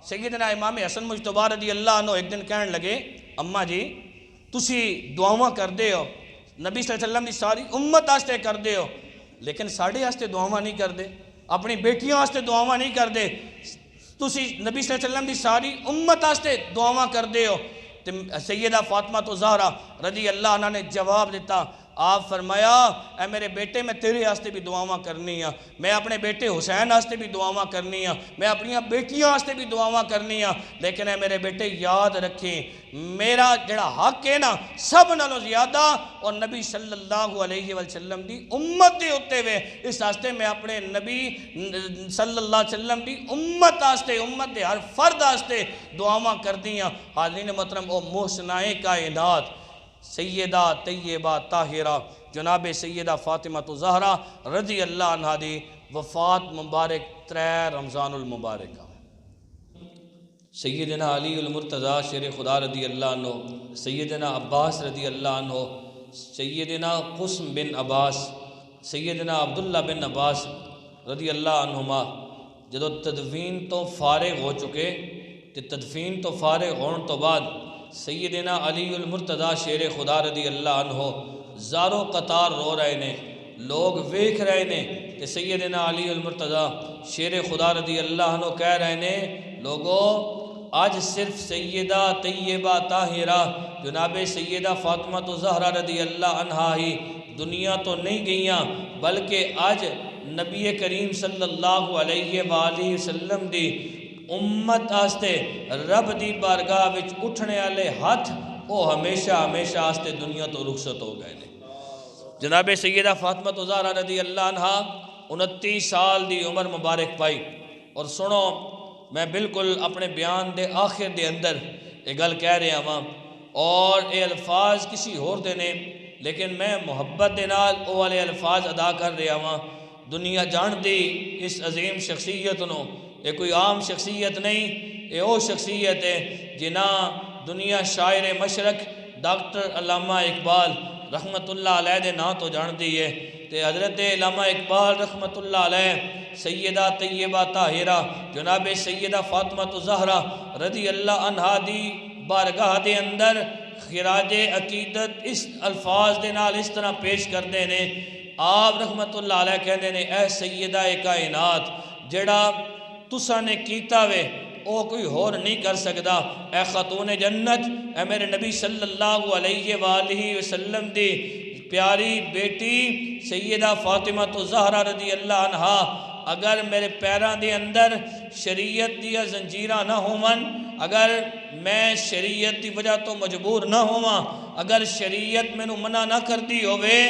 سیدنا امام حسن مجتبی رضی اللہ عنہ ایک دن کہنے لگے، اماں جی تسی دعاواں کر دے ہو، نبی صلی اللہ علیہ وسلم دی ساری امت آستے کر دے ہو، لیکن ساڑھے آستے دعاواں نہیں کر دے، اپنی بیٹیاں آستے دعاواں نہیں کر دے، تسی نبی صلی اللہ علیہ وسلم دی ساری امت آستے دعاواں کر دے ہو۔ سیدہ فاطمہ زہرا رضی اللہ عنہ نے جواب دیتا، آپ فرمایا اے میرے بیٹے میں تیرے آستے بھی دعاواں کرنی ہیں، میں اپنے بیٹے حسین آستے بھی دعاواں کرنی ہیں، میں اپنی بیٹیاں آستے بھی دعاواں کرنی ہیں، لیکن اے میرے بیٹے یاد رکھیں میرا جڑا حق ہے نا سب نالوں زیادہ اور نبی صلی اللہ علیہ وسلم دی امت دے ہوتے ہوئے، اس آستے میں اپنے نبی صلی اللہ علیہ وسلم دی امت آستے، امت دے ہر فرد آستے دعاواں کر دیاں۔ حاضرین محترم او محسنائے کائنات سیدہ طیبہ طاہرہ جناب سیدہ فاطمہ زہرا رضی اللہ عنہ دی وفات مبارک 3 رمضان المبارکہ، سیدنا علی المرتضیٰ شیر خدا رضی اللہ عنہ، سیدنا عباس رضی اللہ عنہ، سیدنا قسم بن عباس، سیدنا عبداللہ بن عباس رضی اللہ عنہما جدو تدفین تو فارغ ہو چکے تے تدفین تو فارغ ہون تو بعد سیدنا علی المرتضیٰ شیر خدا رضی اللہ عنہ زارو قطار رو رہے نے، لوگ ویکھ رہے نے کہ سیدنا علی المرتضیٰ شیر خدا رضی اللہ عنہ کہہ رہے نے، لوگو آج صرف سیدہ طیبہ طاہرہ جناب سیدہ فاطمہ زہرا رضی اللہ عنہ ہی دنیا تو نہیں گئیاں، بلکہ آج نبی کریم صلی اللہ علیہ وآلہ وسلم دی امت آستے رب دی بارگاہ وچ اٹھنے والے ہاتھ او ہمیشہ ہمیشہ آستے دنیا تو رخصت ہو گئے نے۔ جناب سیدہ فاطمہ زہرا رضی اللہ عنہ 29 سال دی عمر مبارک پائی، اور سنو میں بالکل اپنے بیان دے آخر دے اندر ایک گل کہہ رہا ہاں اور اے الفاظ کسی اور دے نے، لیکن میں محبت دے نال او والے الفاظ ادا کر رہا ہاں۔ دنیا جان دی اس عظیم شخصیت نو، یہ کوئی عام شخصیت نہیں، یہ وہ شخصیت ہے جنہ دنیا شاعر مشرق ڈاکٹر علامہ اقبال رحمت اللہ علیہ دے نا تو جان دی ہے، تے حضرت علامہ اقبال رحمت اللہ علیہ سیدہ طیبہ طاہرہ جناب سیدہ فاطمہ زہرا رضی اللہ عنہ دی بارگاہ دے اندر خراج عقیدت اس الفاظ دے نال اس طرح پیش کر دے نے۔ آپ رحمت اللہ علیہ کہندے نے، اے سیدہ کائنات جڑا تسا نے کیتا وے او کوئی ہور نہیں کر سکدا، اے خاتون جنت، اے میرے نبی صلی اللہ علیہ وآلہ وسلم دی پیاری بیٹی سیدہ فاطمہ زہرا رضی اللہ عنہ اگر میرے پیران دے اندر شریعت دیا زنجیرہ نہ ہومن، اگر میں شریعت دی وجہ تو مجبور نہ ہوا، اگر شریعت میں منع نہ کر دی ہوئے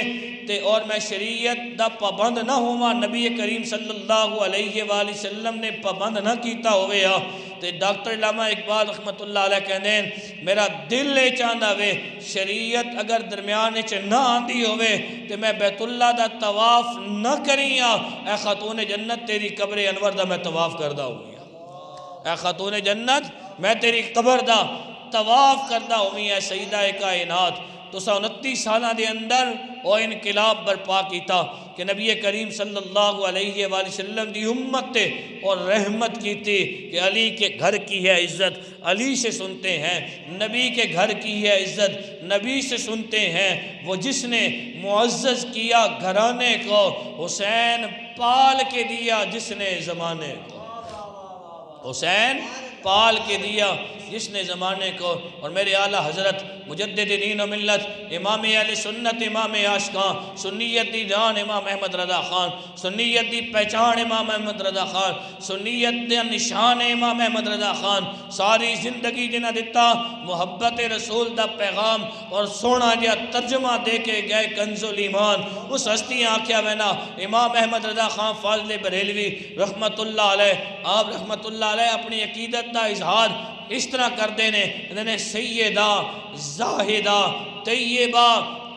تے اور میں شریعت دا پابند نہ ہوا، نبی کریم صلی اللہ علیہ وآلہ وسلم نے پابند نہ کیتا ہوئے تے ڈاکٹر علامہ اقبال رحمت اللہ علیہ کہنے میرا دل لے چاندہ وے شریعت اگر درمیان چ نہ آندی ہوئے تے میں بیت اللہ دا طواف نہ کریاں، اے خاتون جنت تیری قبر انور دا میں طواف کردہ ہوئی، اے خاتون جنت میں تیری قبر دا طواف کردہ ہوئی، اے سیدہ کائنات۔ تو 29 سالہ دے اندر او انقلاب برپا کیتا کہ نبی کریم صلی اللہ علیہ وآلہ وسلم دی امت تے اور رحمت کی تھی کہ علی کے گھر کی ہے عزت علی سے سنتے ہیں، نبی کے گھر کی ہے عزت نبی سے سنتے ہیں، وہ جس نے معزز کیا گھرانے کو حسین پال کے دیا جس نے زمانے کو، حسین پال کے دیا جس نے زمانے کو۔ اور میرے اعلیٰ حضرت مجدد دین و ملت امام اہل سنت امام عاشقاں، سنیت دی جان امام احمد رضا خان، سنیت دی پہچان امام احمد رضا خان، سنیت دی نشان امام احمد رضا خان، ساری زندگی جنہ دیتا محبت رسول دا پیغام اور سونا جا ترجمہ دے کے گئے کنز الایمان، اس ہستیاں آکھیا وینا امام احمد رضا خان فاضل بریلوی رحمت اللہ علیہ، آپ رحمت اللہ علیہ اپنی عقیدت دا اظہار اس طرح کر دینے سیدہ زاہدہ طیبہ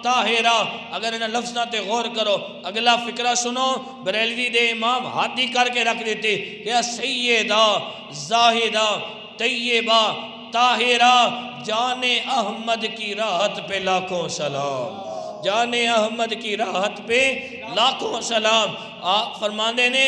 طاہرہ. اگر انہاں لفظاں تے غور کرو اگلا فکرہ سنو بریلوی دے امام ہادی کر کے رکھ دیتے کہ سیدہ زاہدہ طیبہ طاہرہ جان احمد کی راحت پہ لاکھوں سلام. جان احمد کی راحت پہ لاکھوں سلام. آپ فرماندے نے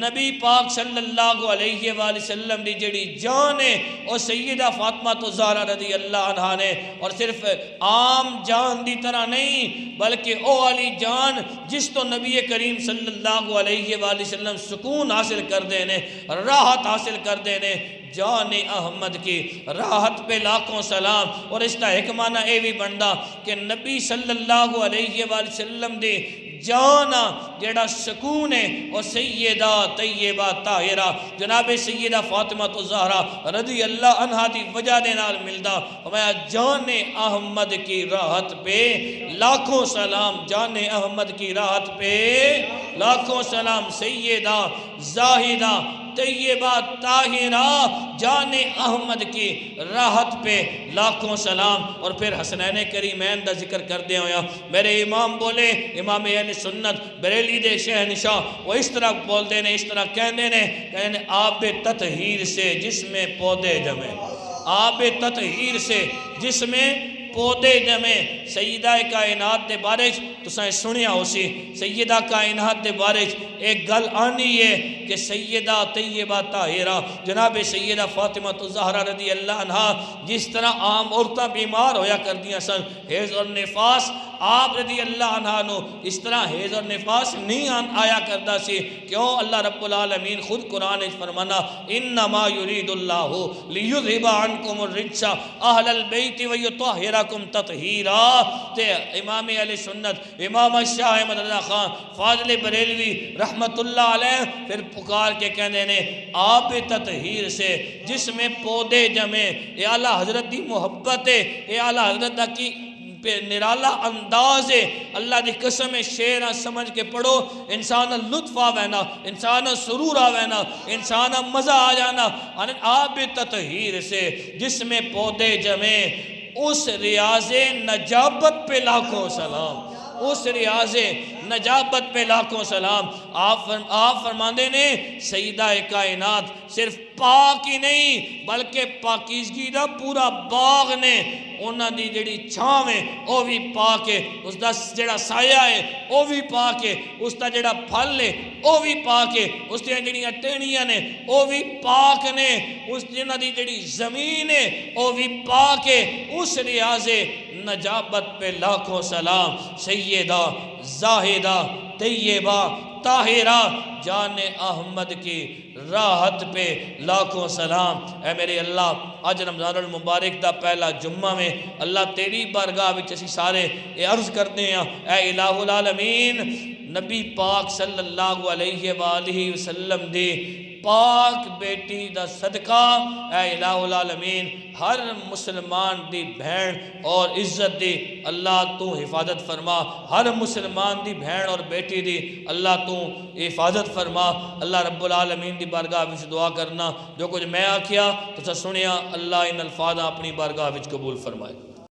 نبی پاک صلی اللہ علیہ وآلہ وسلم دی جڑی جان ہے اور سیدہ فاطمہ تو زہرا رضی اللہ عنہ نے، اور صرف عام جان دی طرح نہیں بلکہ او والی جان جس تو نبی کریم صلی اللہ علیہ وآلہ وسلم سکون حاصل کر دینے، راحت حاصل کر دینے. جان احمد کی راحت پہ لاکھوں سلام. اور اس کا ایک معنی اے بھی بندا کہ نبی صلی اللہ علیہ وآلہ وسلم دی جانا جیڑا سکون ہے اور سیدہ طیبہ طاہرہ جناب سیدہ فاطمہ الزہرا رضی اللہ عنہا دی وجہ دے نال ملدا. فرمایا جان احمد کی راحت پہ لاکھوں سلام. جان احمد کی راحت پہ لاکھوں سلام. سیدہ زاہدہ طیبہ طاہرہ جان احمد کی راحت پہ لاکھوں سلام. اور پھر حسنین کریمین دا ذکر کر دیا ہویا میرے امام بولے، امام اہل سنت بریلی دے شہنشاہ وہ اس طرح بول دے نے، اس طرح کہنے نے آب تطہیر سے جس میں پودے جمے. آب تطہیر سے جس میں پودے جمے. سیدہ کائنات دے بارش تو سائیں سنیا ہو سی سیدہ کائنات دے بارش ایک گل آنی ہے کہ سیدہ طیبہ طاہرہ جناب سیدہ فاطمہ الزہرا رضی اللہ عنہ جس طرح عام عورتاں بیمار ہویا کر دیا سن حیض اور نفاس، آپ رضی اللہ عنہ نو اس طرح حیض اور نفاس نہیں آیا کردا سی. کیوں؟ اللہ رب العالمین خود قرآن فرمانا انما یرید اللہ لیذھب عنکم الرجس اہل البیت ویطہرکم تطہیرا. تے امام اہل سنت امام شاہ احمد رضا خان فاضل بریلوی رحمت اللہ علیہ پھر پکار کے کہنے نے آب تطہیر سے جس میں پودے جمے. اے اعلیٰ حضرت دی محبت ہے، اے اعلیٰ حضرت کی نرالا انداز ہے. اللہ دی قسم شعر سمجھ کے پڑھو انسان لطف آوینا، انسان سرور آوینا، انسان مزہ آ جانا. آب تطہیر سے جس میں پودے جمے اس ریاض نجابت پہ لاکھوں سلام. اس ریاض نجابت پہ لاکھوں سلام. آپ فرماندے نے سیدہ کائنات صرف پاک ہی نہیں بلکہ پاکیزگی دا پورا باغ نے. انہاں دی جڑی چھاں ہے وہ بھی پاک ہے، اس دا جڑا سایہ ہے وہ بھی پاک ہے، اس دا جڑا پھل ہے وہ بھی پاک ہے، اس دی جڑیاں ٹہنیاں نے وہ بھی پاک نے، اس جنہ دی جڑی زمین ہے وہ بھی پاک ہے. اس ریاض نجابت پہ لاکھوں سلام. سیدہ زاہدہ طیبہ طاہرہ جان احمد کی راحت پہ لاکھوں سلام. اے میرے اللہ آج رمضان المبارک دا پہلا جمعہ میں اللہ تیری بارگاہ وچ اسی سارے عرض کرتے ہیں اے الہ العالمین نبی پاک صلی اللہ علیہ وآلہ وسلم دی پاک بیٹی دا صدقہ اے الہ العالمین ہر مسلمان دی بہن اور عزت دی اللہ تو حفاظت فرما. ہر مسلمان دی بہن اور بیٹی دی اللہ تو حفاظت فرما. اللہ رب العالمین دی بارگاہ وچ دعا کرنا جو کچھ میں آکھیا تو سنیا اللہ ان الفاظ اپنی بارگاہ وچ قبول فرمائے.